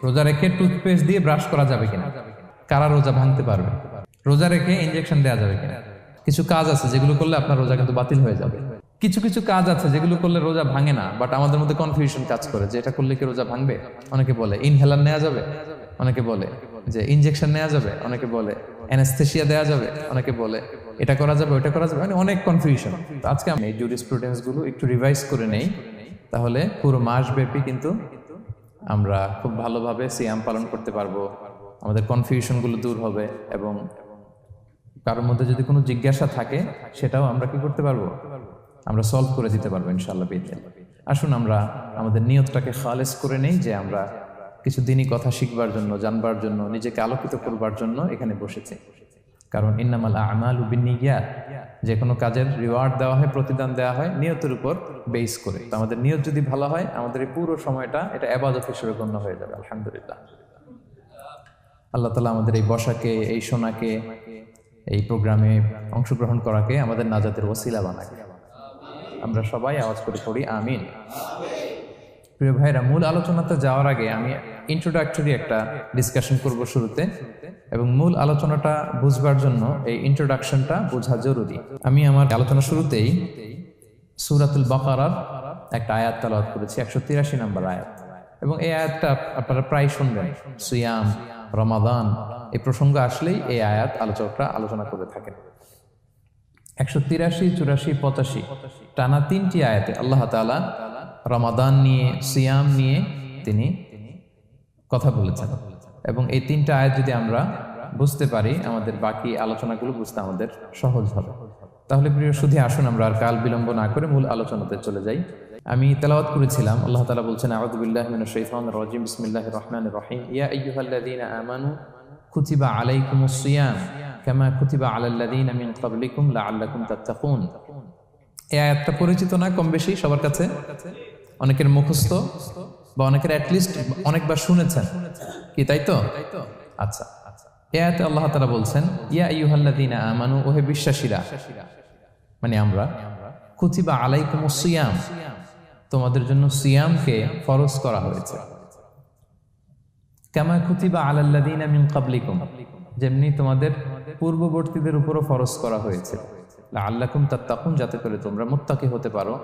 রোজা রেখে টুথপেস্ট দিয়ে ব্রাশ করা যাবে কিনা, কারা রোজা ভাঙতে পারবে, রোজা রেখে ইনজেকশন দেওয়া যাবে কিনা। কিছু কাজ আছে যেগুলো করলে আপনার রোজা কিন্তু বাতিল হয়ে যাবে। কিছু কিছু কাজ আছে যেগুলো করলে রোজা ভাঙে না, বাট আমাদের মধ্যে কনফিউশন কাজ করে যে এটা করলে কি রোজা ভাঙবে। অনেকে বলে ইনহেলার নেওয়া যাবে, অনেকে বলে যে ইনজেকশন নেওয়া যাবে, অনেকে বলে অ্যানেস্থেসিয়া দেওয়া যাবে, অনেকে বলে এটা করা যাবে ওটা করা যাবে, মানে অনেক কনফিউশন। তো আজকে আমি এই জুরিসপ্রুডেন্স গুলো একটু রিভাইজ করে নেই, তাহলে পুরো মাস ব্যাপী কিন্তু আমরা খুব ভালোভাবে সিয়াম পালন করতে পারবো, আমাদের কনফিউশন গুলো দূর হবে, এবং কারোর মধ্যে যদি কোনো জিজ্ঞাসা থাকে সেটাও আমরা কি করতে পারবো, আমরা সলভ করে দিতে পারবো ইনশাআল্লাহ বিইذনিল্লাহ। আসুন আমরা আমাদের নিয়তটাকে খালেস করে নেই যে আমরা কিছু দিনই কথা শিখবার জন্য, জানবার জন্য, নিজেকে আলোকিত করবার জন্য এখানে বসেছি। কারণ ইন্নামাল আমালু বিন্নিয়াত, যে কোনো কাজের রিওয়ার্ড দেওয়া হয়, প্রতিদান দেওয়া হয় নিয়তের উপর বেস করে। তো আমাদের নিয়ত যদি ভালো হয়, আমাদের এই পুরো সময়টা এটা ইবাদত হিসেবে গণ্য হয়ে যাবে আলহামদুলিল্লাহ। আল্লাহ তাআলা আমাদের এই বসাকে, এই শোনাকে, এই প্রোগ্রামে অংশগ্রহণ করাকে আমাদের নাজাতের ওসিলা বানায়। আমরা সবাই আওয়াজ করে পড়ি আমিন। প্রিয় ভাইরা, মূল আলোচনাতে যাওয়ার আগে আমি ইন্ট্রোডাক্টরি একটা ডিসকাশন করব শুরুতে, এবং মূল আলোচনাটা বুঝবার জন্য এই ইন্ট্রোডাকশনটা বোঝা জরুরি। আমি আমার আলোচনা শুরুতেই সূরাতুল বাকারার একটা আয়াত তেলাওয়াত করেছি, 183 নম্বর আয়াত, এবং এই আয়াতটা আপনারা প্রায় শুনবেন। সিয়াম, রমাদান এই প্রসঙ্গ আসলেই এই আয়াত আলোচকরা আলোচনা করে থাকেন। 183, 84, 85 টানা 3টি আয়াতে আল্লাহ তাআলা রমাদান নিয়ে, সিয়াম নিয়ে তিনি কথা বলেছেন, এবং এই 3টা আয়াত যদি আমরা বুঝতে পারি, আমাদের বাকি আলোচনাগুলো বুঝতে আমাদের সহজ হবে। তাহলে প্রিয় সুধী, আসুন আমরা আর কাল বিলম্ব না করে মূল আলোচনাতে চলে যাই। আমি তেলাওয়াত করেছিলাম, আল্লাহ তাআলা বলছেন, আউযু বিল্লাহি মিনাশ শাইতানির রাজিম, বিসমিল্লাহির রাহমানির রাহিম, ইয়া আইয়ুহাল্লাযীনা আমানু কুতিবা আলাইকুমুস সিয়াম কামা কুতিবা আলাল্লাযীনা মিন ক্বাবলিকুম লাআল্লাকুম তাত্তাকুন। এই আয়াতটা পরিচিত না কম বেশি সবার কাছে? অনেকের মুখস্থ বা অনেকের অ্যাটলিস্ট অনেকবার শুনেছেন কি, তাই তো? আচ্ছা, এই আয়াতে আল্লাহ তাআলা বলছেন, ইয়া আইয়ুহাল্লাযীনা আমানু, ওহে বিশ্বাসীরা, মানে আমরা, কুতিবা আলাইকুমুস সিয়াম, তোমাদের জন্য সিয়ামকে ফরজ করা হয়েছে, কামা কুতিবা আলাল্লাযীনা মিন ক্বাবলিকুম, যেমনি তোমাদের পূর্ববর্তীদের উপরও ফরজ করা হয়েছে, লাআল্লাকুম তাত্তাকুন, যাতে করে তোমরা মুত্তাকি হতে পারো,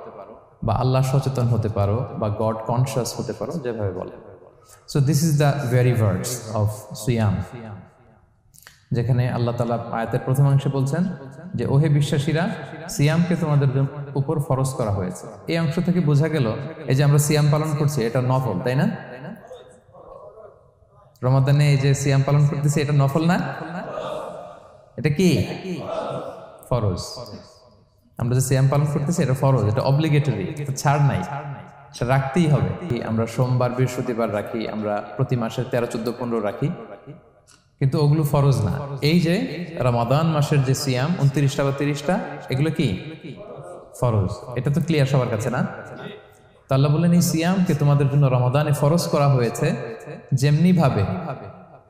বা আল্লাহ সচেতন হতে পারো, বা গড কনশিয়াস হতে পারো, যেভাবে বলে। So this is the very verse of সিয়াম, যেখানে আল্লাহ তাআলা আয়াতের প্রথমাংশে বলছেন যে ওহে বিশ্বাসীরা, সিয়ামকে তোমাদের উপর ফরজ করা হয়েছে। এই অংশ থেকে বোঝা গেল এই যে আমরা সিয়াম পালন করছি এটা নফল, তাই না? রমাদানে এই যে সিয়াম পালন করতেছি এটা নফল না, এটা কি ফরজ। আমরা যে সিয়াম পালন করতেছি এটা ফরজ, এটা অব্লিগেটরি, এটা ছাড় নাই, সেটা রাখতেই হবে। আমরা সোমবার, বৃহস্পতিবার রাখি, আমরা প্রতি মাসে 13, 14, 15 রাখি, কিন্তু ওগুলো ফরজ না। এই যে রমাদান মাসের যে সিয়াম 29টা বা 30টা, এগুলো কি ফরজ? এটা তো ক্লিয়ার সবার কাছে না? তো আল্লাহ বললেন, এই সিয়ামকে তোমাদের জন্য রমাদানে ফরজ করা হয়েছে, যেমনি ভাবে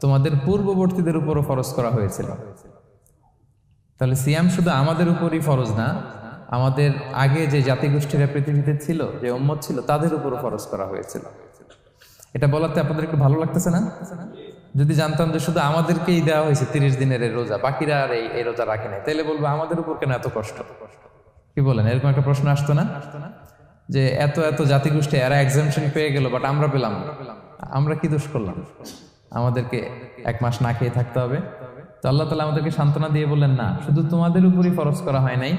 তোমাদের পূর্ববর্তীদের উপরও ফরজ করা হয়েছিল। তাহলে সিয়াম শুধু আমাদের উপরই ফরজ না, আমাদের আগে যে জাতিগোষ্ঠীরা পৃথিবীতে ছিল, যে উম্মত ছিল, তাদের উপরও ফরজ করা হয়েছিল। এটা বলাতে আপনাদের একটু ভালো লাগতেছে না? যদি জানতাম যে শুধু আমাদেরকেই দেওয়া হয়েছে 30 দিনের এই রোজা, বাকিরা আর এই রোজা রাখে নাই, তাহলে বলবো আমাদের উপর কেন এত কষ্ট? কি বলেন? এরকম একটা প্রশ্ন আসতো না যে এত এত জাতিগোষ্ঠী এরা এক্সামশন পেয়ে গেল, বাট আমরা পেলাম না, আমরা কি দোষ করলাম? আমাদেরকে 1 মাস না খেয়ে থাকতে হবে? তো আল্লাহ তাআলা আমাদেরকে সান্ত্বনা দিয়ে বললেন, না, শুধু তোমাদের উপরই ফরজ করা হয় নাই,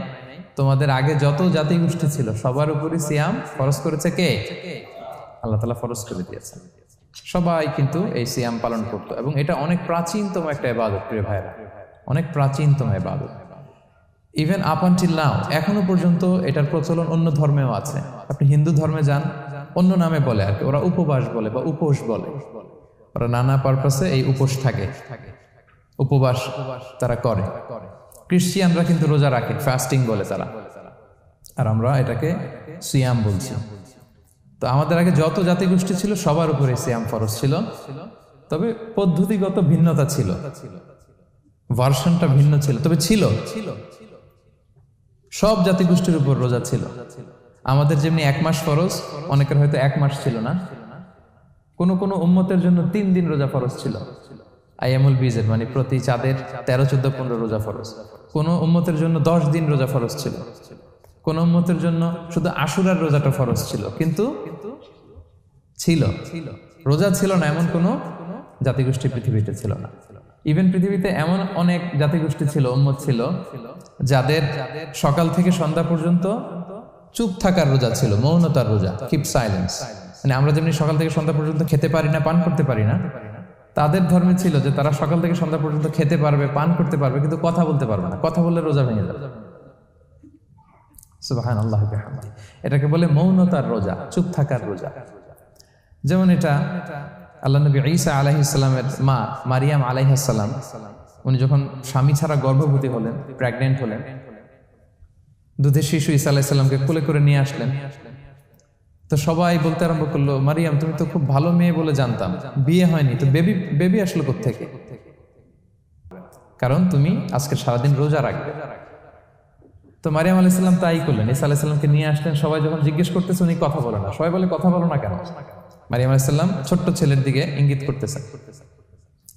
তোমাদের আগে যত জাতিগোষ্ঠী ছিল সবার উপরই সিয়াম ফরজ করেছে কে? আল্লাহ তাআলা ফরজ করে দিয়েছেন। সবাই কিন্তু এই সিয়াম পালন করতো, এবং এটা অনেক প্রাচীনতম একটা ইবাদত প্রিয় ভাইরা, অনেক প্রাচীনতম ইবাদত। ইভেন আপ আনটিল নাও, এখনো পর্যন্ত এটার প্রচলন অন্য ধর্মেও আছে। আপনি হিন্দু ধর্মে যান, অন্য নামে বলে আর কি, ওরা উপবাস বলে বা উপোস বলে, ওরা নানা পারপাসে এই উপোস থাকে, উপবাস তারা করে। খ্রিস্টিয়ানরা কিন্তু রোজা রাখে, ফাস্টিং বলে তারা, আর আমরা এটাকে সিয়াম বলছি। তো আমাদের আগে যত জাতিগোষ্ঠী ছিল সবার উপরে সিয়াম ফরজ ছিল, তবে পদ্ধতিগত ভিন্নতা ছিল, ভার্সনটা ভিন্ন ছিল, তবে ছিল। সব জাতিগোষ্ঠীর উপর রোজা ছিল। আমাদের যেমনি 1 মাস ফরজ, অনেকের হয়তো 1 মাস ছিল না, কোন কোন উম্মতের জন্য 3 দিন রোজা ফরজ ছিল, আইয়ামুল বীজের, মানে প্রতি চাঁদের 13, 14, 15 রোজা ফরজ। কোন উম্মতের জন্য 10 দিন রোজা ফরজ ছিল, কোন উম্মতের জন্য শুধু আশুরার রোজাটা ফরজ ছিল। কিন্তু ছিল, রোজা ছিল না এমন কোন জাতিগোষ্ঠী পৃথিবীতে ছিল না। ইভেন পৃথিবীতে এমন অনেক জাতিগোষ্ঠী ছিল, উম্মত ছিল, যাদের সকাল থেকে সন্ধ্যা পর্যন্ত চুপ থাকার রোজা ছিল, মৌনতার রোজা, কিপ সাইলেন্স। মানে আমরা যেমনি সকাল থেকে সন্ধ্যা পর্যন্ত খেতে পারি না, পান করতে পারি না, তাদের ধর্মে ছিল যে তারা সকাল থেকে সন্ধ্যা পর্যন্ত খেতে পারবে, পান করতে পারবে, কিন্তু কথা বলতে পারবে না। কথা বললে রোজা ভেঙে যাবে। সুবহানাল্লাহ বিহামদি। এটাকে বলে মৌনতার রোজা, চুপ থাকার রোজা। যেমন এটা আল্লাহ নবী ঈসা আলাইহিস সালামের মা মারিয়াম আলাইহিস সালাম, উনি যখন স্বামী ছাড়া গর্ভবতী হলেন, প্রেগন্যান্ট হলেন, দুধের শিশু ঈসা আলাইহিস সালামকে কোলে করে নিয়ে আসলেন। তো সবাই বলতে আরম্ভ করলো, মারিয়াম তুমি তো খুব ভালো মেয়ে বলে জানতাম, বিয়ে হয়নি, তো বেবি আসলো কোত্থেকে? কারণ তুমি আজকে সারাদিন রোজা রাখবে। তো মারিয়াম আলাইহিস সালাম তাই করলেন, ঈসা আলাইহিস সালামকে নিয়ে আসলেন। সবাই যখন জিজ্ঞেস করতেছে, উনি কথা বলে না। সবাই বলে কথা বলো না কেন? মারিয়াম আলাইহিস সালাম ছোট্ট ছেলের দিকে ইঙ্গিত করতেছেন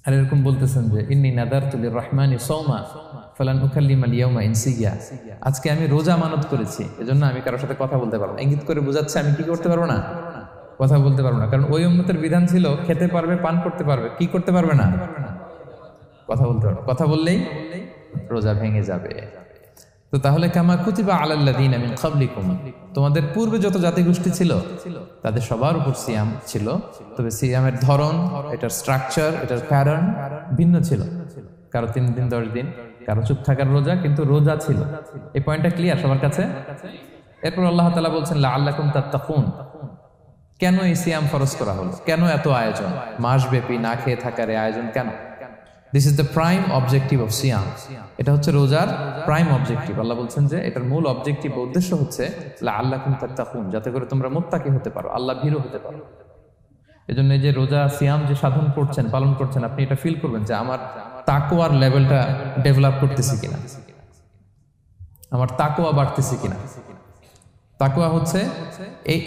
আর এরকম বলতেছেন যে ইন্নী নাদারতু লিররহমানি সাওমা ফালান উকাল্লিমাল ইয়াওমা ইনসিয়া, আজকে আমি রোজা মানত করেছি, এজন্য আমি কারোর সাথে কথা বলতে পারবো না। ইঙ্গিত করে বোঝাচ্ছে আমি কি করতে পারবো না? কথা বলতে পারবো না। কারণ ওই উম্মতের বিধান ছিল খেতে পারবে, পান করতে পারবে, কি করতে পারবে না? কথা বলতে পারবে। কথা বললেই রোজা ভেঙে যাবে। তো তাহলে কামা কুতিবা আলাল্লাযীনা মিন ক্বাবলিকুম, তোমাদের পূর্বে যত জাতিগোষ্ঠী ছিল তাদের সবার উপর সিয়াম ছিল, তবে সিয়ামের ধরন, এটার স্ট্রাকচার, এটার প্যাটার্ন ভিন্ন ছিল। কারো 3 দিন 10 দিন, কারো চুপ থাকার রোজা, কিন্তু রোজা ছিল। এই পয়েন্টটা ক্লিয়ার সবার কাছে? এরপর আল্লাহ তাআলা বলছেন লাআল্লাকুম তাত্তাকুন, কেন এই সিয়াম ফরজ করা হলো? কেন এত আয়োজন? মাসব্যাপী না খেয়ে থাকার এই আয়োজন কেন? This is the prime objective of সিয়াম। এটা হচ্ছে রোজার প্রাইম অবজেক্টিভ। আল্লাহ বলছেন যে এটার মূল অবজেক্টিভ, উদ্দেশ্য হচ্ছে লাআল্লাকুম তাত্তাকুন, যাতে করে তোমরা মুত্তাকি হতে পারো, আল্লাহ ভীরু হতে পারো। এজন্য এই যে রোজা সিয়াম যে সাধন করছেন, পালন করছেন, আপনি এটা ফিল করবেন যে আমার তাকওয়ার লেভেলটা ডেভেলপ করতেছি কিনা, আমার তাকওয়া বাড়তেছে কিনা। তাকওয়া হচ্ছে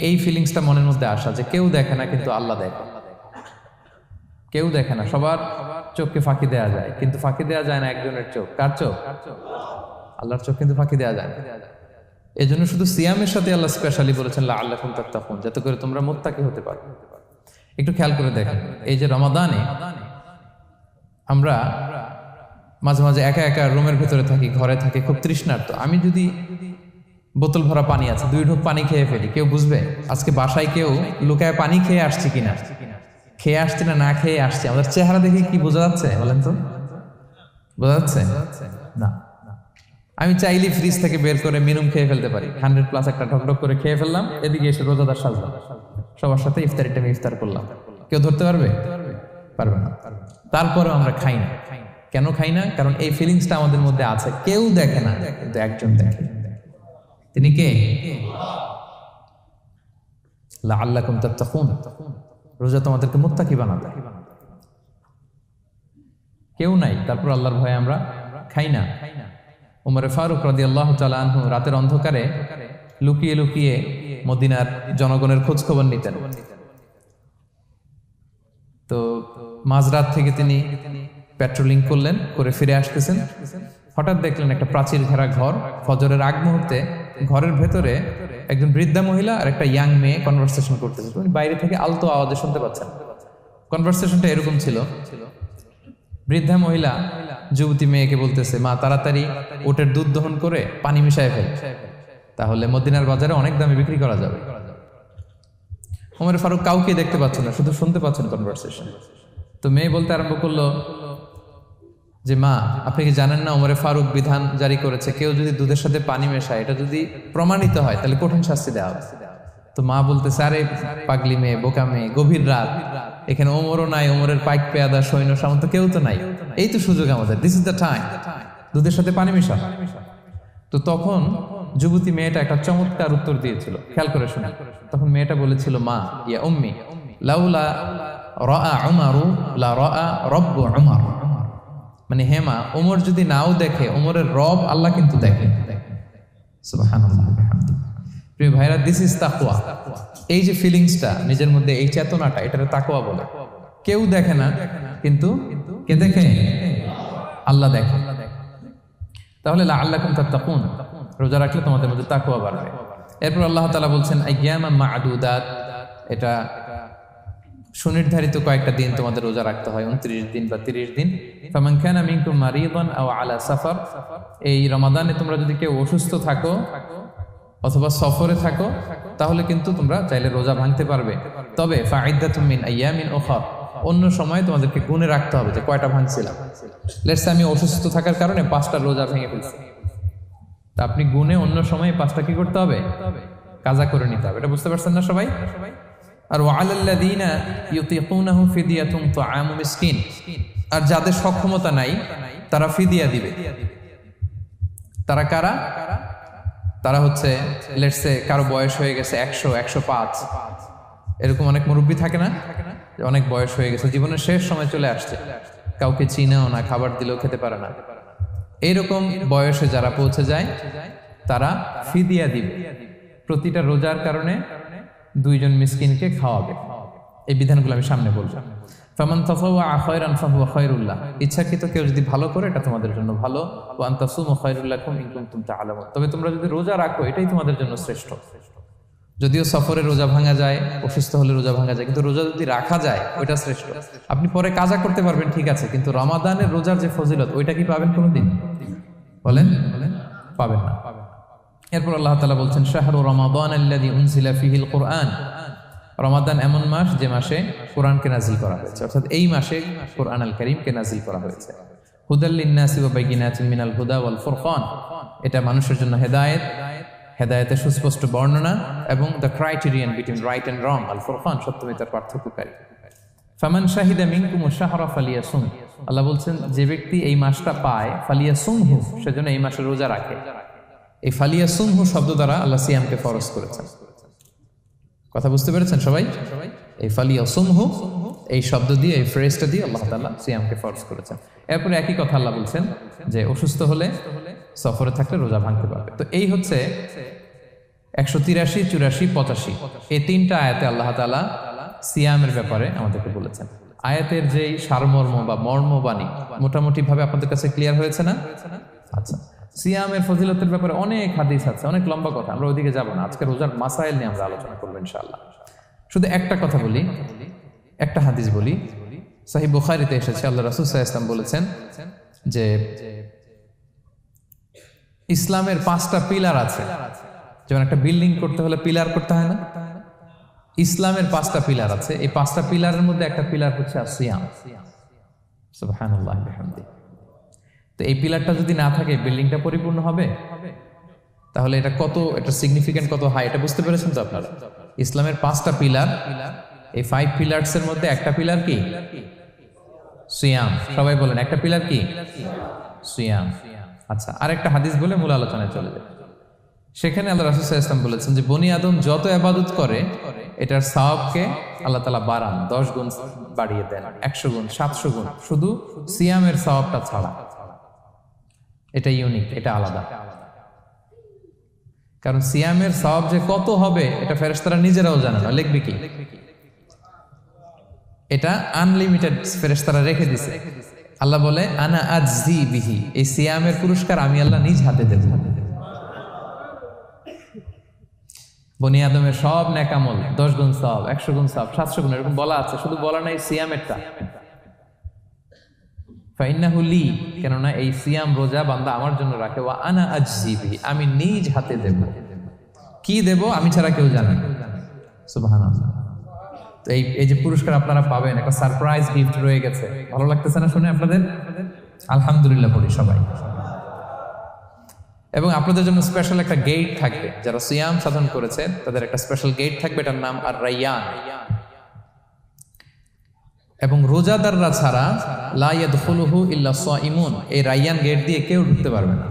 এই ফিলিংসটা মনের মধ্যে আসা যে কেউ দেখে না কিন্তু আল্লাহ দেখে। কেউ দেখে না, সবার চোখকে ফাঁকি দেওয়া যায়, কিন্তু ফাঁকি দেওয়া যায় না একজনের চোখ। কার চোখ? আল্লাহর চোখ কিন্তু ফাঁকি দেওয়া যায় না। এই জন্য শুধু সিয়ামের সাথে আল্লাহ স্পেশালি বলেছেন লাআল্লাকুম তাত্তাকুন, যাতে করে তোমরা মুত্তাকি হতে পারো। একটু খেয়াল করে দেখেন, এই যে রমাদানে আমরা মাঝে মাঝে একা একা রুমের ভেতরে থাকি, ঘরে থাকি, খুব তৃষ্ণার্ত। আমি যদি বোতল ভরা পানি আছে, 2 ঢোক পানি খেয়ে ফেলি, কেউ বুঝবে? আজকে বাসায় কেউ লুকায় পানি খেয়ে আসছি কিনা, খেয়ে আসছি না না খেয়ে আসছি, আমাদের চেহারা দেখে কি বোঝা যাচ্ছে বলেন তো? বোঝা যাচ্ছে না। আমি চাইলে ফ্রিজ থেকে বের করে মিনুম খেয়ে ফেলতে পারি, 100+ একটা ঢকঢক করে খেয়ে ফেললাম, এদিকে এসে রোজাদার সাজলাম, সবার সাথে ইফতারি টাইমে ইফতার করলাম। কেউ ধরতে পারবে? পারবে না। তারপরেও আমরা খাই না। কেন খাই না? কারণ এই ফিলিংসটা আমাদের মধ্যে আছে। কেউ দেখে না, কিন্তু একজন দেখে। তিনি কে? লাআল্লাকুম তাত্তাকুন, রোজা তোমাদেরকে মুত্তাকি বানাবে। কেউ নাই, তারপর আল্লাহর ভয়ে আমরা খাই না। উমরে ফারুক রাদিয়াল্লাহু তাআলা আনহু রাতের অন্ধকারে লুকিয়ে লুকিয়ে মদিনার জনগণের খোঁজ খবর নিতেন। তো মাঝরাত থেকে তিনি পেট্রোলিং করলেন, করে ফিরে আসতেছেন। হঠাৎ দেখলেন একটা প্রাচীর ঘেরা ঘর, ফজরের আগ মুহূর্তে ঘরের ভেতরে একজন বৃদ্ধা মহিলা আর একটা ইয়াং মেয়ে কনভারসেশন করতেছে। উনি বাইরে থেকে আলতো আওয়াজে শুনতে পাচ্ছেন। কনভারসেশনটা এরকম ছিল, বৃদ্ধা মহিলা যুবতী মেয়েকে বলতেছে, মা তাড়াতাড়ি ওটের দুধ দহন করে পানি মিশায় ফেল, তাহলে মদিনার বাজারে অনেক দামে বিক্রি করা যাবে। ওমর ফারুক কাউকে দেখতে পাচ্ছেন না, শুধু শুনতে পাচ্ছেন কনভারসেশন। তো মেয়ে বলতে আরম্ভ করলো যে মা, আপনি কি জানেন না ওমরে ফারুক বিধান জারি করেছে, কেউ যদি দুধের সাথে পানি মেশায়, এটা যদি প্রমাণিত হয় তাহলে কঠিন শাস্তি দেওয়া হবে। তো মা বলতেছে, আরে পাগলি মেয়ে, বোকা মেয়ে, গভীর রাত, এখানে ওমরও নাই, ওমরের পাইক পেয়াদা সৈন্য সামন্ত কেউ তো নাই, এই তো সুযোগ আমাদের, দিস ইজ দ্য টাইম, দুধের সাথে পানি মেশা। তো তখন যুবতী মেয়েটা একটা চমৎকার উত্তর দিয়েছিল, খেয়াল করে শুনে। তখন মেয়েটা বলেছিল, মা ইয়া উম্মি লাউলা রাআ উমারু লা রাআ রব্বু উমার, মানে হে মা, ওমর যদি নাও দেখে, ওমরের রব আল্লাহ কিন্তু দেখে। সুবহানাল্লাহ। প্রিয় ভাইরা, দিস ইজ তাকওয়া। এই যে ফিলিংসটা নিজের মধ্যে, এই চেতনাটা, এটার তাকওয়া বলে। কেউ দেখে না, কিন্তু কে দেখে? আল্লাহ দেখে। তাহলে লাআল্লাকুম তাত্তাকুন, রোজা রাখলে তোমাদের মধ্যে তাকওয়া বাড়বে। এরপর আল্লাহ তাআলা বলছেন আইয়ামান মা'দুদাত, এটা সুনির্ধারিত কয়েকটা দিন তোমাদের রোজা রাখতে হয়, 29 দিন বা 30 দিন। ফামান কানা মিনকুম মারিদান আও আলা সাফার, এই রমাদানে তোমরা যদি কেউ অসুস্থ থাকো অথবা সফরে থাকো তাহলে কিন্তু তোমরা চাইলে রোজা ভাঙতে পারবে। তবে ফাইদ্দাতুম মিন আইয়ামিন উখর, অন্য সময় তোমাদেরকে গুণে রাখতে হবে যে কয়টা ভাঙছিলাম। লেটস সে আমি অসুস্থ থাকার কারণে 5টা রোজা ভেঙে ফেলছি, তা আপনি গুণে অন্য সময় 5টা কি করতে হবে? কাজা করে নিতে হবে। এটা বুঝতে পারছেন না সবাই? আর ওয়ালাল্লাযীনা ইউতিকুনাহু ফিদিয়াতুন তুআমু মিসকিন, আর যাদের সক্ষমতা নাই তারা ফিদিয়া দিবে। তারা কারা? তারা হচ্ছে লেটস সে কারো বয়স হয়ে গেছে 100, 105, এরকম অনেক মুরব্বী থাকে না, অনেক বয়স হয়ে গেছে, জীবনের শেষ সময় চলে আসছে, কাউকে চিনেও না, খাবার দিলেও খেতে পারে না। এইরকম বয়সে যারা পৌঁছে যায় তারা ফিদিয়া দিবে। প্রতিটা রোজার কারণে 2 জন মিসকিনকে খাওয়াবে। এই বিধানগুলো আমি সামনে বলবো। ফামান তাতাওয়া খায়রান ফাহুয়া খায়রুল লাহ, ইচ্ছাকৃত কেউ যদি ভালো করে এটা তোমাদের জন্য ভালো। ওয়া আন তাসুমু খায়রুল লাকুম ইন কুনতুম তা'লামুন, তবে তোমরা যদি রোজা রাখো এটাই তোমাদের জন্য শ্রেষ্ঠ। যদিও সফরে রোজা ভাঙা যায়, অসুস্থ হলে রোজা ভাঙা যায়, কিন্তু রোজা যদি রাখা যায় ওইটা শ্রেষ্ঠ। আপনি পরে কাজা করতে পারবেন, ঠিক আছে, কিন্তু রমাদানের রোজার যে ফজিলত ওইটা কি পাবেন কোনোদিন? বলেন, পাবেন না। এরপর আল্লাহ তাআলা বলছেন শাহরু রমাদান আল্লাযী উনজিলা ফীহিল কুরআন, রমাদান এমন মাস যে মাসে কোরআনকে নাজিল করা হয়েছে, অর্থাৎ এই মাসে কোরআন আল কারীমকে নাজিল করা হয়েছে। হুদাল লিন্নাসি ওয়া বাইয়িনাতিন মিনাল হুদা ওয়াল ফুরকান, এটা মানুষের জন্য হেদায়েত, হেদায়েতের সুস্পষ্ট বর্ণনা, এবং the criterion between right and wrong, আল ফুরকান সত্যমিতার পার্থক্যকারী। ফামান শাহিদা মিনকুমুশ শাহরা ফালিয়াসুম, আল্লাহ বলছেন যে ব্যক্তি এই মাসটা পায় ফালিয়াসুমহু, সেজন্য এই মাসে রোজা রাখে। এই ফালিয়াসুমহু শব্দ দ্বারা আল্লাহ সিয়ামকে ফরজ করেছেন। কথা বুঝতে পেরেছেন সবাই? এই ফালিয়াসুমহু এই শব্দ দিয়ে, এই ফ্রেজটা দিয়ে আল্লাহ তাআলা সিয়ামকে ফরজ করেছেন। এরপরে একই কথা আল্লাহ বলছেন যে অসুস্থ হলে, সফরে থাকলে রোজা ভাঙতে পারবে। তো এই হচ্ছে 183, 84, 85 এই 3টা আয়াতে আল্লাহ তাআলা সিয়ামের ব্যাপারে আমাদেরকে বলেছেন। আয়াতের যেই সারমর্ম বা মর্মবাণী মোটামুটি ভাবে আপনাদের কাছে ক্লিয়ার হয়েছে না? আচ্ছা, সিয়ামের ফজিলতের ব্যাপারে অনেক হাদিস আছে, অনেক লম্বা কথা, আমরা ওইদিকে যাব না। আজকে রোজার মাসাইল নিয়ে আমরা আলোচনা করবো ইনশাআল্লাহ। শুধু একটা কথা বলি, একটা হাদিস বলি। সহিহ বুখারীতে এসেছে, আল্লাহ রাসূল সাল্লাল্লাহু আলাইহি ওয়াসাল্লাম বলেছেন যে ইসলামের 5টা পিলার আছে। যেমন একটা বিল্ডিং করতে হলে পিলার করতে হয় না? ইসলামের 5টা পিলার আছে। এই 5টা পিলারের মধ্যে একটা পিলার হচ্ছে সিয়াম। সুবহানাল্লাহ ওয়া বিহামদিহি। তো এই পিলারটা যদি না থাকে বিল্ডিংটা পরিপূর্ণ হবে? তাহলে এটা কত, এটা সিগনিফিকেন্ট কত হাই, এটা বুঝতে পেরেছেন তো আপনারা? ইসলামের 5টা পিলার, এই 5 পিলার্স এর মধ্যে একটা পিলার কি? সিয়াম। সবাই বলেন, একটা পিলার কি? সিয়াম। আচ্ছা, আরেকটা হাদিস বলে মূল আলোচনায় চলে যায়। সেখানে আল্লাহ রাসূল সাল্লাল্লাহু আলাইহি ওয়াসাল্লাম বলেছেন যে বনি আদম যত ইবাদত করে এটার সওয়াবকে আল্লাহ তাআলা বাড়ান, 10 গুণ বাড়িয়ে দেন, 100 গুণ, 700 গুণ, শুধু সিয়ামের সওয়াবটা ছাড়া। এটা ইউনিক, এটা আলাদা। কারণ সিয়ামের সওয়াব যে কত হবে এটা ফেরেশতারা নিজেরাও জানে না, লিখবে কি? এটা আনলিমিটেড ফেরেশতারা রেখে দিয়েছে। আল্লাহ বলে আনা আজজি বিহি, এই সিয়ামের পুরস্কার আমি আল্লাহ নিজ হাতে দেব। বনি আদমের সব নেক আমল 10 গুণ সওয়াব, 100 গুণ সওয়াব, 700 গুণ, এরকম বলা আছে, শুধু বলা নাই সিয়ামেরটা। ফাইন্নাহু লি, কেননা এই সিয়াম রোজা বান্দা আমার জন্য রাখে। ওয়া আনা আজজি বিহি, আমি নিজ হাতে দেব। কি দেব আমি ছাড়া কেউ জানে না। সুবহানাল্লাহ। তো এই যে পুরস্কার আপনারা পাবেন, একটা সারপ্রাইজ গিফট রয়ে গেছে। ভালো লাগতেছে না শুনে আপনাদের? আলহামদুলিল্লাহ বলি সবাই। এবং আপনাদের জন্য স্পেশাল একটা গেট থাকবে, যারা সিয়াম সাধন করেছে তাদের একটা স্পেশাল গেট থাকবে, এটার নাম আর রাইয়ান। এবং রোজাদাররা ছাড়া লা ইয়াদখুলুহু ইল্লা সাইমুন, এই রাইয়ান গেট দিয়ে কেউ ঢুকতে পারবে না।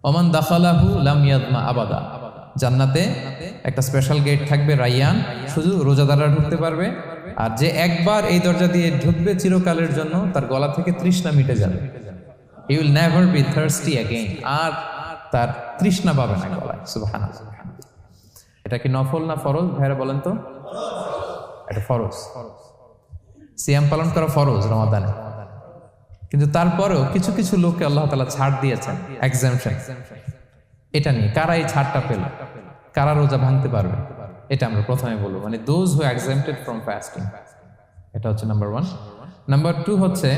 ওমান দাখালাহু লাম ইয়াদমা আবাদা, জান্নাতে একটা স্পেশাল গেট থাকবে রাইয়ান, শুধু রোজাদাররা ঢুকতে পারবে। আর যে একবার এই দরজা দিয়ে ঢুকবে চিরকালের জন্য তার গলা থেকে তৃষ্ণা মিটে যাবে। He will never be thirsty again, আর তার তৃষ্ণা পাবে না গলায়। সুবহানাল্লাহ। এটা কি নফল না ফরজ ভাইরা বলেন তো? এটা ফরজ। সিয়াম পালন করা ফরজ রমাদানে, কিন্তু তারপরেও কিছু কিছু লোককে আল্লাহ তাআলা ছাড় দিয়েছেন, এক্সাম্পশন। এটা নিয়ে কারা এই ছাড়টা পেল, কারা রোজা ভাঙতে পারবে, এটা আমরা প্রথমে বলবো। মানে দোজ হু এক্সাম্পটেড ফ্রম ফাস্টিং, এটা হচ্ছে নাম্বার 1। নাম্বার 2 হচ্ছে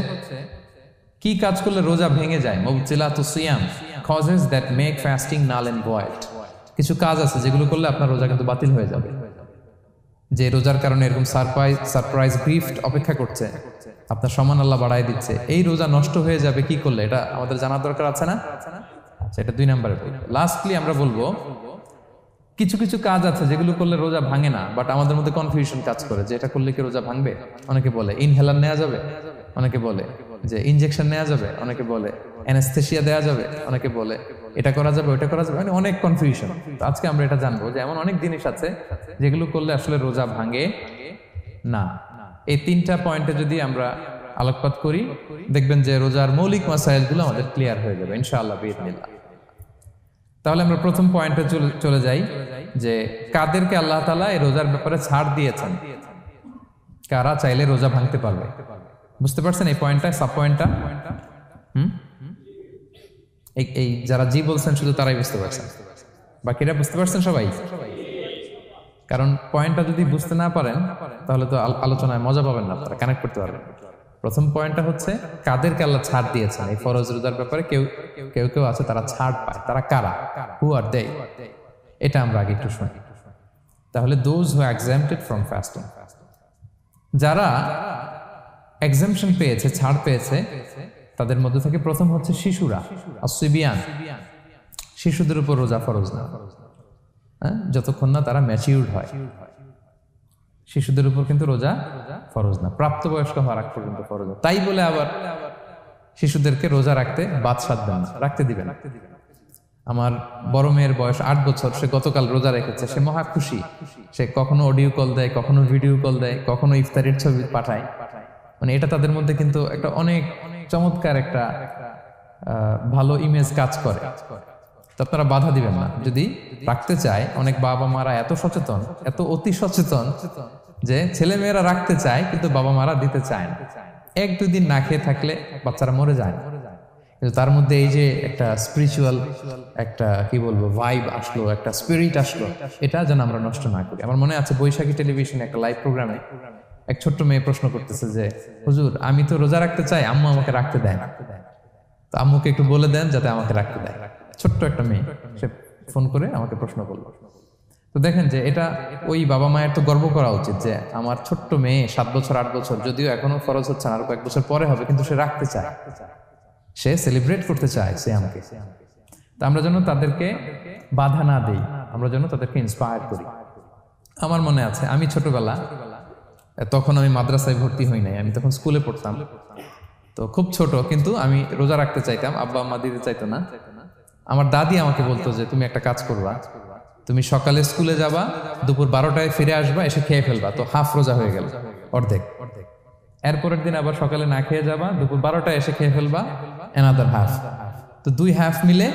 কি কাজ করলে রোজা ভেঙে যায়। মুবতিলাতুস সিয়াম, causes that make fasting null and void. কিছু কাজ আছে যেগুলো করলে আপনার রোজা কিন্তু বাতিল হয়ে যাবে। যে রোজার কারণে এরকম সারপ্রাইজ গিফট অপেক্ষা করছে, আপনার সম্মান আল্লাহ বাড়ায় দিচ্ছে, এই রোজা নষ্ট হয়ে যাবে কি করলে, এটা আমাদের জানার দরকার আছে না? আচ্ছা, এটা 2 নম্বরে। লাস্টলি আমরা বলবো কিছু কিছু কাজ আছে যেগুলো করলে রোজা ভাঙে না, বাট আমাদের মধ্যে কনফিউশন কাজ করে যে এটা করলে কি রোজা ভাঙবে। অনেকে বলে ইনহেলার নেওয়া যাবে, অনেকে বলে যে ইনজেকশন নেওয়া যাবে, অনেকে বলে অ্যানেস্থেসিয়া দেওয়া যাবে, অনেকে বলে এটা করা যাবে ওটা করা যাবে, মানে অনেক কনফিউশন। তো আজকে আমরা এটা জানবো যে এমন অনেক জিনিস আছে যেগুলো করলে আসলে রোজা ভাঙে না। এই 3টা পয়েন্টে যদি আমরা আলোকপাত করি, দেখবেন যে রোজার মৌলিক মাসাইলগুলো আমাদের ক্লিয়ার হয়ে যাবে ইনশাআল্লাহ বিইذنিল্লাহ। তাহলে আমরা প্রথম পয়েন্টে চলে যাই যে কাদেরকে আল্লাহ তাআলা এই রোজার ব্যাপারে ছাড় দিয়েছেন, কারা চাইলে রোজা ভাঙতে পারবে। বুঝতে পারছেন এই পয়েন্টটা, সাব পয়েন্টটা? এই যারা জি বলছেন শুধু তারাই বুঝতে পারছেন, বাকিরা বুঝতে পারছেন সবাই? কারণ পয়েন্টটা যদি বুঝতে না পারেন তাহলে তো আলোচনায় মজা পাবেন না, আপনারা কানেক্ট করতে পারবেন। প্রথম পয়েন্টটা হচ্ছে কাদেরকে আল্লাহ ছাড় দিয়েছেন এই ফরজ রোজার ব্যাপারে। কেউ কেউ আছে তারা ছাড় পায়, তারা কারা? হু আর দে? এটা আমরা আগে একটু শুনি। তাহলে দোজ হু এক্সাম্পটেড ফ্রম ফাস্টিং, যারা এক্সাম্পশন পেয়েছে, ছাড় পেয়েছে, তাদের মধ্যে থেকে প্রথম হচ্ছে শিশুরা, আসিবিয়ান। শিশুদের উপর রোজা ফরজ না, যতক্ষণ না তারা ম্যাচিউরড হয়। শিশুদের উপর কিন্তু রোজা ফরজ না, প্রাপ্তবয়স্ক হওয়ার আগ পর্যন্ত ফরজ। তাই বলে আবার শিশুদেরকে রোজা রাখতে বাদ সাধবেন না, রাখতে দিবেন। আমার বড় মেয়ের বয়স 8 বছর, সে গতকাল রোজা রেখেছে, সে মহা খুশি। সে কখনো অডিও কল দেয়, কখনো ভিডিও কল দেয়, কখনো ইফতারের ছবি পাঠায়। মানে এটা তাদের মধ্যে কিন্তু একটা অনেক চমৎকার একটা ভালো ইমেজ কাজ করে। তো আপনারা বাধা দিবেন না যদি রাখতে চায়। অনেক বাবা মারা এত সচেতন, এত অতি সচেতন যে ছেলে মেয়েরা রাখতে চায় কিন্তু বাবা মারা দিতে চায় না। 1-2 দিন না খেয়ে থাকলে বাচ্চারা মরে যায়, কিন্তু তার মধ্যে এই যে একটা স্পিরিচুয়াল একটা কি বলবো ভাইব আসলো, একটা স্পিরিট আসলো, এটা যেন আমরা নষ্ট না করি। আমার মনে আছে বৈশাখী টেলিভিশনে একটা লাইভ প্রোগ্রামে এক ছোট্ট মেয়ে প্রশ্ন করতেছে যে হুজুর আমি তো রোজা রাখতে চাই, আম্মু আমাকে রাখতে দেয় না, তো আম্মুকে একটু বলে দেন যাতে আমাকে রাখতে দেয়। ছোট্ট একটা মেয়ে, সে ফোন করে আমাকে প্রশ্ন করলো। তো দেখেন যে এটা ওই বাবা মায়ের তো গর্ব করা উচিত যে আমার ছোট্ট মেয়ে 7 বছর 8 বছর, যদিও এখনো ফরজ হচ্ছে না, আরো কয়েক বছর পরে হবে, কিন্তু সে রাখতে চায়, সে সেলিব্রেট করতে চায় সিয়ামকে। তো আমরা যেন তাদেরকে বাধা না দেই, আমরা যেন তাদেরকে ইন্সপায়ার করি। আমার মনে আছে আমি ছোটবেলা, তখন আমি মাদ্রাসায় ভর্তি হই নাই, আমি তখন স্কুলে পড়তাম। তো খুব ছোট, কিন্তু আমি রোজা রাখতে চাইতাম, আব্বা আম্মা দিতে চাইতো না। আমার দাদি আমাকে বলতো যে তুমি একটা কাজ করবা, তুমি সকালে স্কুলে যাবা, দুপুর 12টায় ফিরে আসবা, এসে খেয়ে ফেলবা, তো হাফ রোজা হয়ে গেল, অর্ধেক। এরপরের দিন আবার সকালে না খেয়ে যাবা, দুপুর 12টায় এসে খেয়ে ফেলবা, অ্যানাদার হাফ, তো 2 হাফ মিলে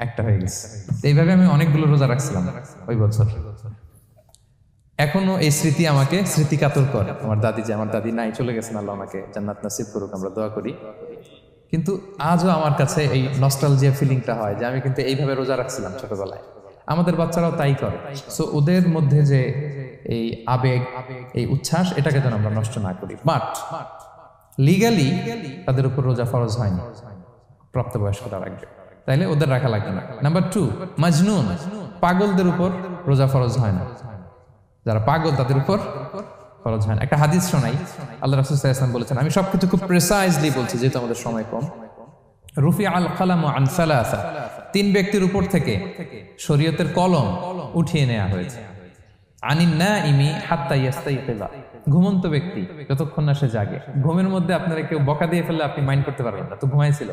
একটা হয়ে গেছে। এইভাবে আমি অনেকগুলো রোজা রাখছিলাম ওই বছর। এখনো এই স্মৃতি আমাকে স্মৃতিকাতর করে। আমার দাদি, যে আমার দাদি নাই, চলে গেছেন, আল্লাহ আমাকে জান্নাত নসিব করুক, আমরা দোয়া করি। কিন্তু আজও আমার কাছে এই নস্টালজিয়া ফিলিংটা হয় যে আমি কিন্তু এইভাবে রোজা রাখছিলাম ছোটবেলায়। আমাদের বাচ্চারাও তাই করে। সো ওদের মধ্যে যে এই আবেগ, এই উচ্ছ্বাস, এটাকে যেন আমরা নষ্ট না করি। বাট লিগালি তাদের উপর রোজা ফরজ হয়নি, প্রাপ্তবয়স্করা রাখবে, তাইলে ওদের রাখা লাগবে না। নাম্বার 2, মাজনুন, পাগলদের উপর রোজা ফরজ হয় না। যারা পাগল তাদের উপর ফরজ হয় না। একটা হাদিস শোনাই, আল্লাহ রাসূল সাল্লাল্লাহু আলাইহি ওয়াসাল্লাম বলেছেন, আমি সবকিছু খুব প্রিসাইজলি বলছি যেহেতু আমাদের সময় কম। রুফি আল কালাম আন সালাসা, 3 ব্যক্তির উপর থেকে শরীয়তের কলম উঠিয়ে নেওয়া হয়েছে। আনিন নাইমি হাত্তা ইয়াস্তাইকিযা, ঘুমন্ত ব্যক্তি যতক্ষণ না সে জাগে। ঘুমের মধ্যে আপনারা কেউ বকা দিয়ে ফেললে আপনি মাইন্ড করতে পারবেন না, তো ঘুমাইছিল,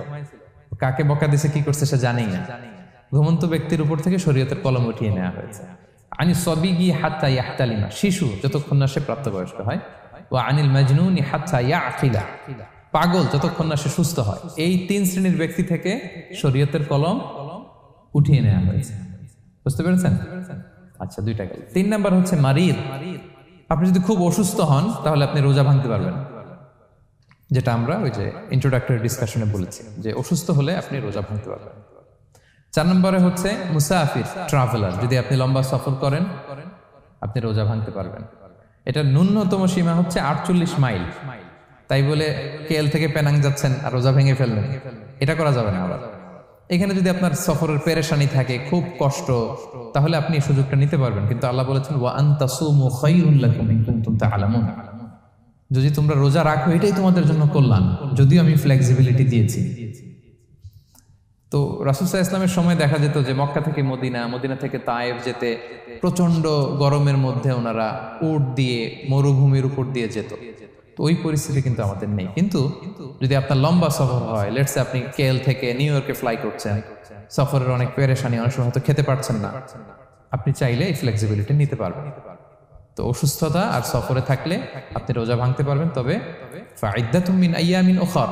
কাকে বকা দিয়েছে কি করছে সে জানেই না। ঘুমন্ত ব্যক্তির উপর থেকে শরীয়তের কলম উঠিয়ে নেওয়া হয়েছে। আনি সবিগি হাত্তা ইয়াহতালিমা, শিশু যতক্ষণ না সে প্রাপ্তবয়স্ক হয়। ওয়া আনিল মাজনুনি হাত্তা ইয়াকিলা, পাগল যতক্ষণ না সে সুস্থ হয়। এই 3 শ্রেণীর ব্যক্তি থেকে শরীয়তের কলম উঠিয়ে নেওয়া হয়েছে। বুঝতে পেরেছেন? আচ্ছা, 2টা গেল। 3 নাম্বার হচ্ছে মারিদ। আপনি যদি খুব অসুস্থ হন তাহলে আপনি রোজা ভাঙতে পারবেন, যেটা আমরা ওই যে ইন্ট্রোডাক্টরি ডিসকাশনে বলেছি যে অসুস্থ হলে আপনি রোজা ভাঙতে পারবেন। 4 নম্বরে হচ্ছে মুসাফির, ট্রাভেলার, যদি আপনি লম্বা সফর করেন আপনি রোজা ভাঙতে পারবেন। এটা ন্যূনতম সীমা হচ্ছে 48 মাইল। তাই বলে কেএল থেকে পেনাং যাচ্ছেন আর রোজা ভেঙে ফেললেন, এটা করা যাবে না। আবার এখানে যদি আপনার সফরের পেরেশানি থাকে, খুব কষ্ট, তাহলে আপনি এই সুযোগটা নিতে পারবেন। কিন্তু আল্লাহ বলেছেন ওয়া আন তাসুমু খায়রুল লাকুম ইন কুনতুম তা'লামুন, যদি তোমরা রোজা রাখো এটাই তোমাদের জন্য কল্যাণ, যদিও আমি ফ্লেক্সিবিলিটি দিয়েছি। তো রাসূল সাল্লাল্লাহু আলাইহি ওয়াসাল্লামের সময় দেখা যেত যে মক্কা থেকে মদিনা, মদিনা থেকে তায়েফ যেতে প্রচন্ড গরমের মধ্যে ওনারা উট দিয়ে মরুভূমির উপর দিয়ে যেত। তো ওই পরিস্থিতি কিন্তু আমাদের নেই। কিন্তু যদি আপনার লম্বা সফর হয়, লেটসে আপনি কেএল থেকে নিউ ইয়র্কে ফ্লাই করছেন, সফরের অনেক পেরেশানি, অনেক সময় হয়তো খেতে পারছেন না, আপনি চাইলে এই ফ্লেক্সিবিলিটি নিতে পারবেন। তো অসুস্থতা আর সফরে থাকলে আপনি রোজা ভাঙতে পারবেন, তবে ফাইদ্দাতুম মিন আইয়ামিন উখর,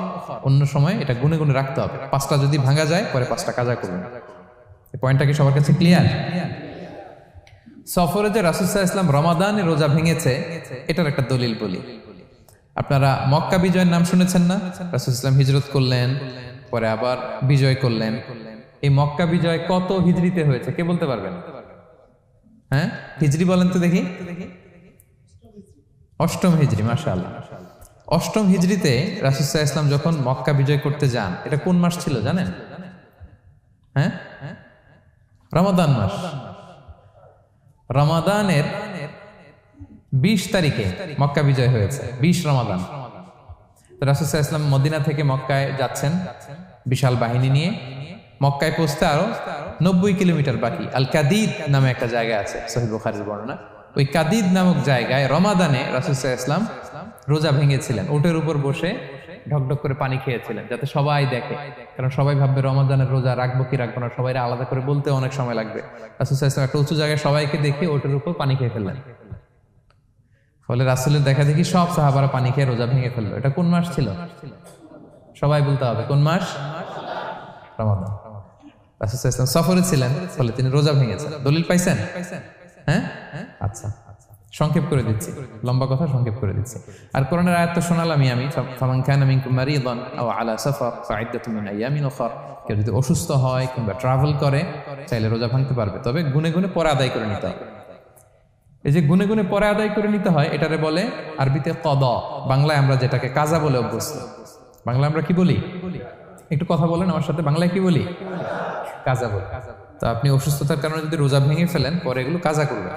অন্য সময় এটা গুনে গুনে রাখতে হবে। 5টা যদি ভাঙা যায় পরে 5টা কাজা করবেন। এই পয়েন্টটা কি সবার কাছে ক্লিয়ার? সফরে যে রাসূল সাল্লাল্লাহু আলাইহি ওয়াসাল্লাম রমাদানে রোজা ভেঙেছে, এটার একটা দলিল বলি। আপনারা মক্কা বিজয়ের নাম শুনেছেন না? রাসূল সাল্লাল্লাহু আলাইহি ওয়াসাল্লাম হিজরত করলেন, পরে আবার বিজয় করলেন। এই মক্কা বিজয় কত হিজরিতে হয়েছে কে বলতে পারবেন? হ্যাঁ, হিজরি বলেন তো দেখি। 8ম হিজরি, মাশাআল্লাহ। 8ম হিজরিতে রাসূল সাল্লাল্লাহু আলাইহি ওয়াসাল্লাম যখন মক্কা বিজয় করতে যান, এটা কোন মাস ছিল জানেন? হ্যাঁ, রমাদান মাস। রমাদানের 20 তারিখে মক্কা বিজয় হয়েছে, 20 রমাদান। রাসূল সাল্লাল্লাহু আলাইহি ওয়াসাল্লাম মদিনা থেকে মক্কায় যাচ্ছেন বিশাল বাহিনী নিয়ে। মক্কায় পৌঁছতে আরো 90 কিলোমিটার বাকি। আল কাদিদ নামে একটা জায়গা আছে, সহিহ বুখারীর বর্ণনা। ওই কাদিদ নামক জায়গায় রমাদানে রাসূল সাল্লাল্লাহু আলাইহি ওয়াসাল্লাম রোজা ভেঙেছিলেন, উটের উপর বসে ঢকঢক করে পানি খেয়েছিলেন, যাতে সবাই দেখে। কারণ সবাই ভাববে রমাদানের রোজা রাখবো কি রাখবো না, সবাই আলাদা করে বলতে অনেক সময় লাগবে। রাসূল সাল্লাল্লাহু আলাইহি ওয়াসাল্লাম একটা উঁচু জায়গায় সবাইকে দেখে উটের উপর পানি খেয়ে ফেললেন। ফলে রাসূলের দেখা দেখি সব সাহাবারা পানি খেয়ে রোজা ভেঙে ফেললো। এটা কোন মাস ছিল? সবাই বলতে হবে কোন মাস? রমাদান। রাসূল সাল্লাল্লাহু আলাইহি ওয়াসাল্লাম সফরে ছিলেন, ফলে তিনি রোজা ভেঙেছেন। দলিল পাইছেন? হ্যাঁ, আচ্ছা, সংক্ষেপ করে দিচ্ছি, লম্বা কথা সংক্ষেপ করে দিচ্ছি। আর কোরআনের আয়াত তো শোনালামই আমি, ফামান কানা মিনকুম মারিদান আও আলা সাফার ফাইদ্দাতুম মিন আইয়ামিন উখর। কেউ যদি অসুস্থ হয় কিংবা ট্রাভেল করে, চাইলে রোজা ভাঙতে পারবে, তবে গুনে গুনে পরে আদায় করে নিতে হবে। এই যে গুনে গুনে পরে আদায় করে নিতে হয়, এটারে বলে আরবিতে কদা, বাংলায় আমরা যেটাকে কাজা বলে অভ্যস্ত। বাংলা আমরা কি বলি? একটু কথা বলেন আমার সাথে, বাংলায় কি বলি? কাজা বলি। তো আপনি অসুস্থতার কারণে যদি রোজা ভেঙে ফেলেন, পরে এগুলো কাজা করবেন।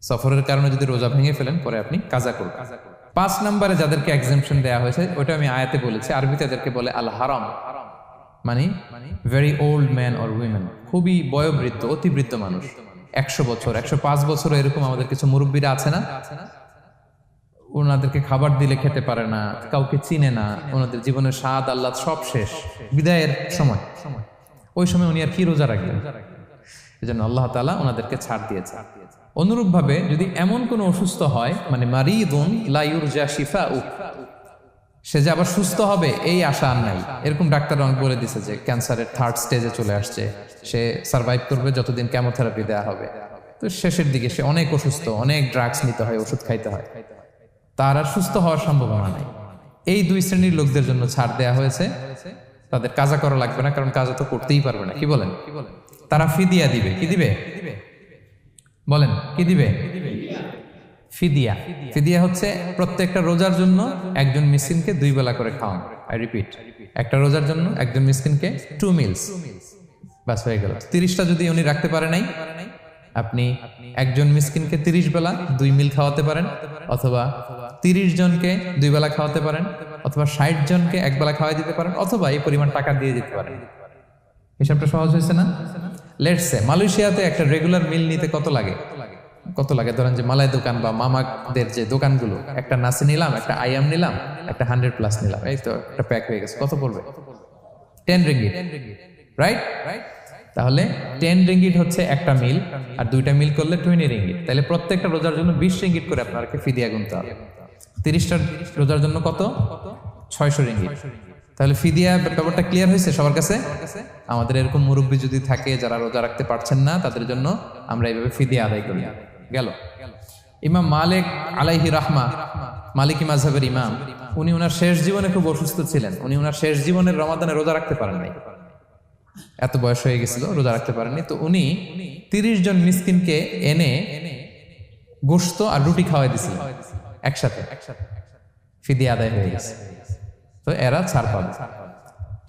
সফরের কারণে যদি রোজা ভেঙে ফেলেন, পরে আপনি কাজা করবেন। 5 নম্বরে যাদেরকে এক্সাম্পশন দেয়া হয়েছে, ওটা আমি আয়াতে বলেছি। আরবিতে যাদেরকে বলে আল হারাম, মানে very old man or women, খুবই বয়োবৃদ্ধ, অতিবৃদ্ধ মানুষ, 100 বছর 105 বছর এরকম আমাদের কিছু মুরব্বীরা আছে না, ওনাদেরকে খাবার দিলে খেতে পারে না, কাউকে চিনে না, ওনাদের জীবনের স্বাদ আল্লাহ সব শেষ, বিদায়ের সময়। ওই সময় উনি আর কি রোজা রাখবেন? এজন্য আল্লাহ তাআলা ওনাদেরকে ছাড় দিয়েছে। অনুরূপ ভাবে যদি এমন কোন অসুস্থ হয়, মানে মারিদুন লা ইউরজা শিফাউ, সে যে আবার সুস্থ হবে এই আশা আর নাই, এরকম ডাক্তার অনেক বলে দিছে যে ক্যান্সারের 3rd স্টেজে চলে আসছে, সে সার্ভাইভ করবে যতদিন কেমোথেরাপি দেওয়া হবে। তো শেষের দিকে সে অনেক অসুস্থ, অনেক ড্রাগস নিতে হয়, ওষুধ খাইতে হয়, তার আর সুস্থ হওয়ার সম্ভাবনা নাই। এই 2 শ্রেণীর লোকদের জন্য ছাড় দেয়া হয়েছে, তাদের কাজা করা লাগবে না, কারণ কাজা তো করতেই পারবে না। কি বলেন? তারা ফিদিয়া দিবে। কি দিবে বলেন? কি দিবে? ফিদিয়া। ফিদিয়া হচ্ছে প্রত্যেকটা রোজার জন্য একজন মিসকিনকে 2 বেলা করে খাওয়ানো। আই রিপিট, একটা রোজার জন্য একজন মিসকিনকে 2 মিলস, বাস হয়ে গেল। 30টা যদি উনি রাখতে পারে নাই, আপনি একজন মিসকিনকে 30 বেলা 2 মিল খাওয়াতে পারেন, অথবা 30 জনকে 2 বেলা খাওয়াতে পারেন, অথবা 60 জনকে 1 বেলা খাওয়াই দিতে পারেন, অথবা এই পরিমাণ টাকা দিয়ে দিতে পারেন। হিসাবটা সহজ হয়েছে না? লেটস সে মালয়েশিয়াতে একটা রেগুলার মিল নিতে কত লাগে? ধরেন যে মালাই দোকান বা মামাদের যে দোকানগুলো, একটা নাসি নিলাম, একটা আইয়াম নিলাম, একটা 100+ নিলাম, এই তো একটা প্যাক হয়ে গেছে। কত পড়বে? 10 রিঙ্গিট, রাইট? তাহলে 10 রিঙ্গিট হচ্ছে একটা মিল, আর 2টা মিল করলে 20 রিঙ্গিট। তাহলে প্রত্যেকটা রোজার জন্য 20 রিঙ্গিট করে আপনাকে ফিদিয়া গুনতে হবে। 30টা রোজার জন্য কত? 600 রিঙ্গিট। তাহলে ফিদিয়া ব্যাপারটা ক্লিয়ার হয়েছে সবার কাছে? আমাদের এরকম মুরব্বী যদি থাকে যারা রোজা রাখতে পারছেন না, তাদের জন্য আমরা এইভাবে ফিদিয়া আদায় করি। গেল। ইমাম মালিক আলাইহি রাহমা, মালিকি মাযহাবের ইমাম, উনি ওনার শেষ জীবনে খুব অসুস্থ ছিলেন। উনি ওনার শেষ জীবনের রমাদানে রোজা রাখতে পারেন নাই, এত বয়স হয়ে গেছিল, রোজা রাখতে পারেননি। তো উনি 30 জন মিসকিনকে এনে গোশত আর রুটি খাওয়াই দিছিল একসাথে, ফিদিয়া আদায় হয়ে গেছে। তো এরা ছাড় পাবে।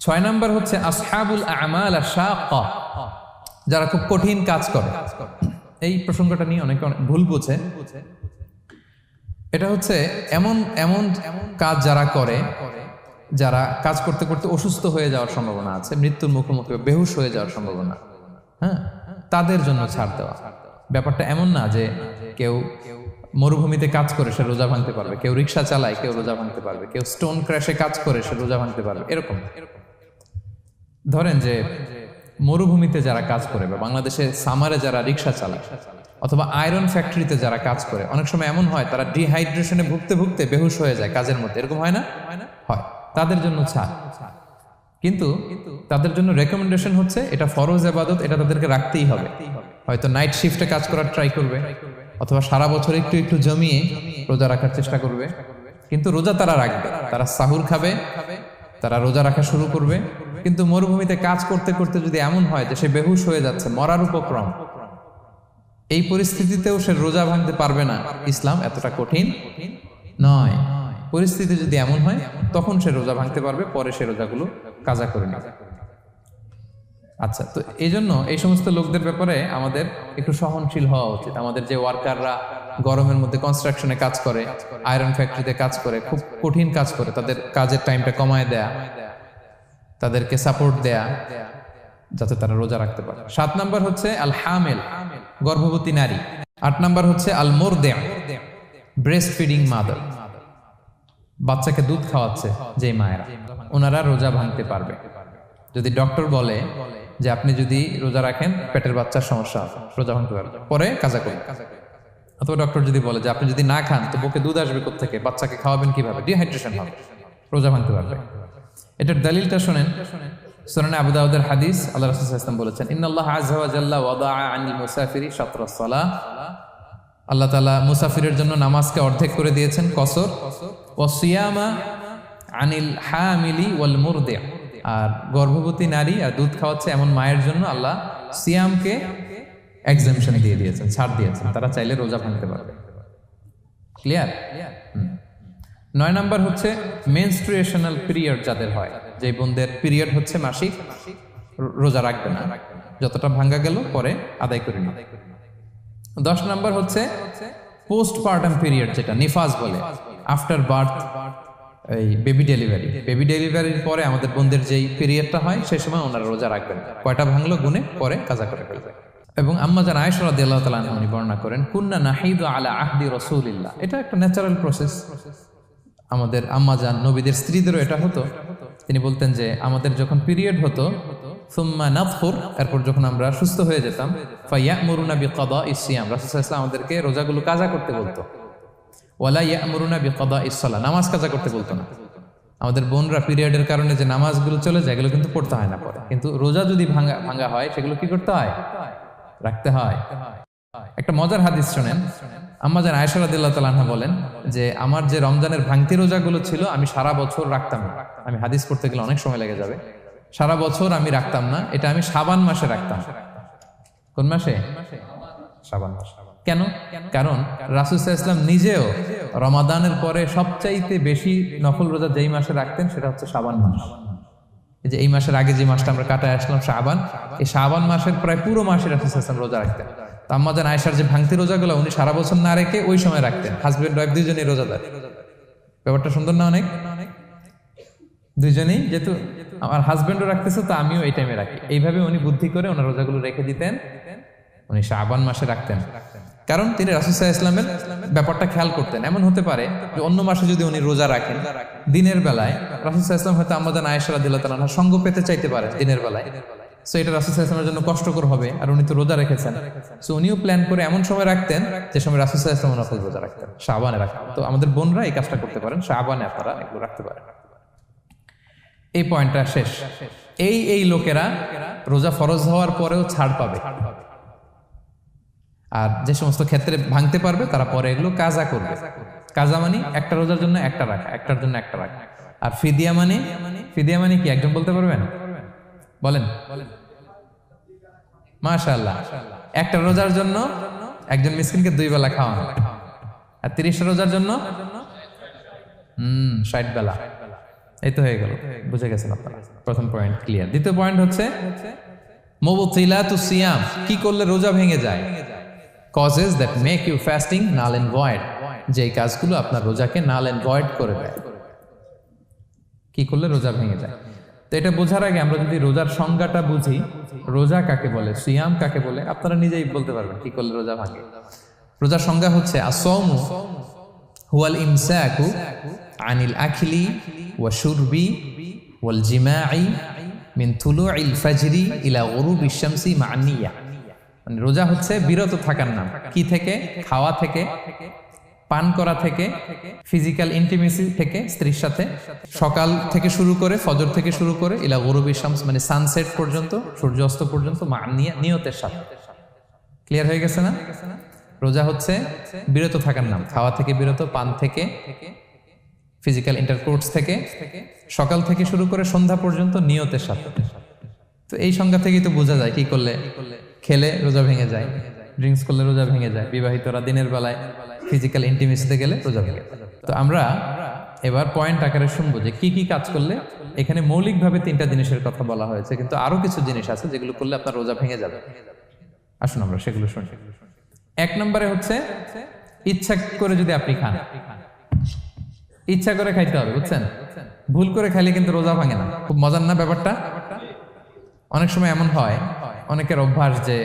6 নাম্বার হচ্ছে আসহাবুল আমাল আশ-শাক্কা, যারা খুব কঠিন কাজ করে। এই প্রসঙ্গটা নিয়ে অনেকে অনেক ভুল বোঝে। এটা হচ্ছে এমন এমন কাজ যারা করে, যারা কাজ করতে করতে অসুস্থ হয়ে যাওয়ার সম্ভাবনা আছে, মৃত্যুর মুখোমুখি বেহুশ হয়ে যাওয়ার সম্ভাবনা, হ্যাঁ, তাদের জন্য ছাড় দেওয়া। ব্যাপারটা এমন না যে কেউ মরুভূমিতে কাজ করে সে রোজা ভাঙতে পারবে, কেউ রিক্সা চালায় কেউ রোজা ভাঙতে পারবে, কেউ স্টোন ক্র্যাশে কাজ করে সে রোজা ভাঙতে পারবে, এরকম। ধরেন যে মরুভূমিতে যারা কাজ করে বা বাংলাদেশে সামারে যারা রিক্সা চালায় অথবা আয়রন ফ্যাক্টরিতে যারা কাজ করে, অনেক সময় এমন হয় তারা ডিহাইড্রেশনে ভুগতে ভুগতে বেহুশ হয়ে যায় কাজের মধ্যে, এরকম হয় না? হয়। তাদের জন্য ছাড়, কিন্তু তাদের জন্য রেকমেন্ডেশন হচ্ছে এটা ফরজ ইবাদত, এটা তাদেরকে রাখতেই হবে। হয়তো নাইট শিফটে কাজ করার ট্রাই করবে অথবা সারা বছর একটু একটু জমিয়ে রোজা রাখার চেষ্টা করবে, কিন্তু রোজা তারা রাখবে, তারা সাহুর খাবে, তারা রোজা রাখা শুরু করবে। কিন্তু মরুভূমিতে কাজ করতে করতে যদি এমন হয় যে সে বেহুশ হয়ে যাচ্ছে, মরার উপক্রম, এই পরিস্থিতিতেও সে রোজা ভাঙতে পারবে না, ইসলাম এতটা কঠিন নয়। পরিস্থিতি যদি এমন হয় তখন সে রোজা ভাঙতে পারবে, পরে সে রোজাগুলো কাজা করে নেবে। আচ্ছা, তো এই জন্য এই সমস্ত লোকদের ব্যাপারে আমাদের একটু সহনশীল হওয়া উচিত। আমাদের যে ওয়ার্কাররা গরমের মধ্যে কনস্ট্রাকশনে কাজ করে, আয়রন ফ্যাক্টরিতে কাজ করে, খুব কঠিন কাজ করে, তাদের কাজের টাইমটা কমায় দেয়া, তাদেরকে সাপোর্ট দেয়া, যাতে তারা রোজা রাখতে পারে। 7 নাম্বার হচ্ছে আল হামিল, গর্ভবতী নারী। 8 নাম্বার হচ্ছে আল মুরদি, ব্রেস্ট ফিডিং মাদার, বাচ্চাকে দুধ খাওয়াচ্ছে যে মায়েরা, ওনারা রোজা ভাঙতে পারবে। যদি ডক্টর বলে যে আপনি যদি রোজা রাখেন পেটের বাচ্চার সমস্যা হবে, রোজা ভাঙতে পারবে, পরে কাজা করবে। অথবা ডক্টর যদি বলে যে আপনি যদি না খান তো বুকে দুধ আসবে কোত্থেকে, বাচ্চাকে খাওয়াবেন কিভাবে, ডিহাইড্রেশন হবে, রোজা ভাঙতে পারবে। এটার দলিলটা শোনেন, সুনানে আবু দাউদের হাদিস, আল্লাহ রাসূল সাল্লাল্লাহু আলাইহি ওয়াসাল্লাম বলেছেন, ইন্নাল্লাহ আযজা ওয়া জাল্লা ওয়াদাআ আনিল মুসাফিরি শাতরাস সালাহ, আল্লাহ তাআলা মুসাফিরের জন্য নামাজকে অর্ধেক করে দিয়েছেন, কসর। ওয়া সিয়ামা আনিল হামিলি ওয়াল মুরদি, আর গর্ভবতী নারী আর দুধ খাওয়াচ্ছে এমন মায়ের জন্য আল্লাহ সিয়ামকে এক্সামশন দিয়ে দিয়েছেন, ছাড় দিয়েছেন, তারা চাইলে রোজা ভাঙতে পারবে। ক্লিয়ার? 9 নাম্বার হচ্ছে মেনস্ট্রুয়েশনাল পিরিয়ড যাদের হয়, যে বোনদের পিরিয়ড হচ্ছে মাসিক, রোজা রাখবে না, যতটা ভাঙ্গা গেল পরে আদায় করে নিবে। 10 নাম্বার হচ্ছে পোস্টপার্টাম পিরিয়ড, যেটা নিফাস বলে, আফটার বার্থ, এই বেবি ডেলিভারি, বেবি ডেলিভারির পরে আমাদের বোনদের যেই পিরিয়ডটা হয় সেই সময় ওনারা রোজা রাখবেন, কয়টা ভাঙলো গুনে পরে কাজা করে ফেলবে। এবং আম্মা জান আয়েশা রাদিয়াল্লাহু তাআলা আনহা বর্ণনা করেন, কুন্না নাহিদু আলা আহদি রাসূলিল্লাহ, এটা একটা ন্যাচারাল প্রসেস। আমাদের আম্মা জান নবীদের স্ত্রীদেরও এটা হতো। তিনি বলতেন যে আমাদের যখন পিরিয়ড হতো, সুম্মা নাতহুর, এরপর যখন আমরা সুস্থ হয়ে যেতাম, ফায়ামুরুনা বিকাদাইস সিয়াম, রাসূল সাল্লাল্লাহু আলাইহি ওয়াসাল্লাম আমাদেরকে রোজাগুলো কাজা করতে বলতো। ওয়ালা ইয়ামুরুনা বিকাদাইস সালাহ, নামাজ কাজা করতে বলতো না। আমাদের বোনরা পিরিয়ডের কারণে যে নামাজগুলো চলে যায়, এগুলো কিন্তু পড়তে হয় না পরে, কিন্তু রোজা যদি ভাঙা হয় সেগুলো কি করতে হয়? রাখতে হয়। একটা মজার হাদিস শোনেন, আম্মা জান আয়েশা রাদিয়াল্লাহু তাআলা আনহা বলেন যে আমার যে রমজানের ভাঙতি রোজাগুলো ছিল আমি সারা বছর রাখতাম না। আমি হাদিস পড়তে গেলে অনেক সময় লেগে যাবে। সারা বছর আমি রাখতাম না, এটা আমি শাবান মাসে রাখতাম। কোন মাসে? শাবান মাসে। কেন? কারণ রাসূল সাল্লাল্লাহু আলাইহি ওয়াসাল্লাম নিজেও রমাদানের পরে সবচাইতে বেশি নফল রোজা যেই মাসে রাখতেন সেটা হচ্ছে শাবান মাস। এই যে এই মাসের আগে যে মাসটা আমরা কাটায় আসলাম শাবান, এই শাবান মাসের প্রায় পুরো মাসে রাসূল সাল্লাল্লাহু আলাইহি ওয়াসাল্লাম রোজা রাখতেন। তো আম্মা জান আয়েশার যে ভাঙতি রোজাগুলো উনি সারা বছর না রেখে ওই সময় রাখতেন। হাজবেন্ড ওয়াইফ দুইজনেই রোজাদার। ব্যাপারটা সুন্দর না অনেক? দুইজনেই, যেহেতু আমার হাজবেন্ডও রাখতেছে তো আমিও এই টাইমে রাখি, এইভাবে উনি বুদ্ধি করে ওনার রোজাগুলো রেখে দিতেন। উনি শাবান মাসে রাখতেন কারণ তিনি রাসূল সাল্লাল্লাহু আলাইহি ওয়াসাল্লামের ব্যাপারটা খেয়াল করতেন। এমন হতে পারে যে অন্য মাসে যদি উনি রোজা রাখেন, দিনের বেলায় রাসূল সাল্লাল্লাহু আলাইহি ওয়াসাল্লাম হয়তো আম্মা জান আয়েশা রাদিয়াল্লাহু তাআলা আনহা সঙ্গ পেতে চাইতে পারে দিনের বেলায়, সো এটা রাসূল সাল্লাল্লাহু আলাইহি ওয়াসাল্লামের জন্য কষ্টকর হবে, আর উনি তো রোজা রেখেছেন, সো উনিও প্ল্যান করে এমন সময় রাখতেন যে সময় রাসূল সাল্লাল্লাহু আলাইহি ওয়াসাল্লাম নফল রোজা রাখতেন, শাবানে রাখতেন। তো আমাদের বোনরা এই কাজটা করতে পারেন, শাবানে আপনারা এগুলো রাখতে পারেন। এই পয়েন্টটা শেষ। এই লোকেরা রোজা ফরজ হওয়ার পরেও ছাড় পাবে। আর যে সমস্ত ক্ষেত্রে ভাঙতে পারবে তারা পরে এগুলো কাজা করবে। কাজা মানে একটা রোজার জন্য একটা রাখা, একটার জন্য একটা রাখা। আর ফিদিয়া মানে কি একজন বলতে পারবেন? বলেন। মাশাআল্লাহ, একটা রোজার জন্য একজন মিসকিনকে 2 বেলা খাওয়ানো, আর 30 রোজার জন্য 60 বেলা। এই তো হয়ে গেল, বুঝে গেছেন আপনারা। প্রথম পয়েন্ট ক্লিয়ার। দ্বিতীয় পয়েন্ট হচ্ছে মুবতিলাতুস সিয়াম, কি করলে রোজা ভেঙে যায়। Causes that make you fasting null and void, যে কাজগুলো আপনার রোজাকে নাল এন্ড ভয়েড করে দেয়। কি করলে রোজা ভেঙে যায়? তো এটা বোঝার আগে আমরা যদি রোজার সংজ্ঞাটা বুঝি, রোজা কাকে বলে, সিয়াম কাকে বলে, আপনারা নিজেই বলতে পারবেন কি করলে রোজা ভাঙে। রোজার সংজ্ঞা হচ্ছে আসওমু হুয়াল ইমসাকু আনিল আখলি ওয়া শুরবি ওয়াল জিমাই মিন তুলুইল ফাজরি ইলা গুরুবিশ শামসি মা নিয়া। মানে রোজা হচ্ছে বিরত থাকার নাম। কি থেকে? খাওয়া থেকে, পান করা থেকে, ফিজিক্যাল ইন্টিমেসি থেকে স্ত্রীর সাথে, সকাল থেকে শুরু করে, ফজর থেকে শুরু করে ইলা গুরুবিশ শামস মানে সানসেট পর্যন্ত, সূর্যাস্ত পর্যন্ত, মা নিয়তের সাথে। ক্লিয়ার হয়ে গেছে না? রোজা হচ্ছে বিরত থাকার নাম। খাওয়া থেকে বিরত, পান থেকে, ফিজিক্যাল ইন্টারকোর্স থেকে, সকাল থেকে শুরু করে সন্ধ্যা পর্যন্ত নিয়তের সাথে। তো এই সংজ্ঞা থেকেই তো বোঝা যায় কি করলে, খেলে রোজা ভেঙে যায়, ড্রিঙ্কস করলে রোজা ভেঙে যায়, বিবাহিতরা দিনের বেলায় ফিজিক্যাল ইন্টিমেসিতে গেলে রোজা ভেঙে যায়। তো আমরা এবার পয়েন্ট আকারে শুনবো যে কি কি কাজ করলে। এখানে মৌলিকভাবে 3টা জিনিসের কথা বলা হয়েছে, কিন্তু আরো কিছু জিনিস আছে যেগুলো করলে আপনার রোজা ভেঙে যাবে। আসুন আমরা সেগুলো শুনি। 1 নম্বরে হচ্ছে ইচ্ছা করে যদি আপনি খান, ইচ্ছা করে খাইতে হবে, বুঝছেন? ভুল করে খাইলে কিন্তু রোজা ভাঙে না। খুব মজার না ব্যাপারটা? অনেক সময় এমন হয়, অনেকের অভ্যাস যে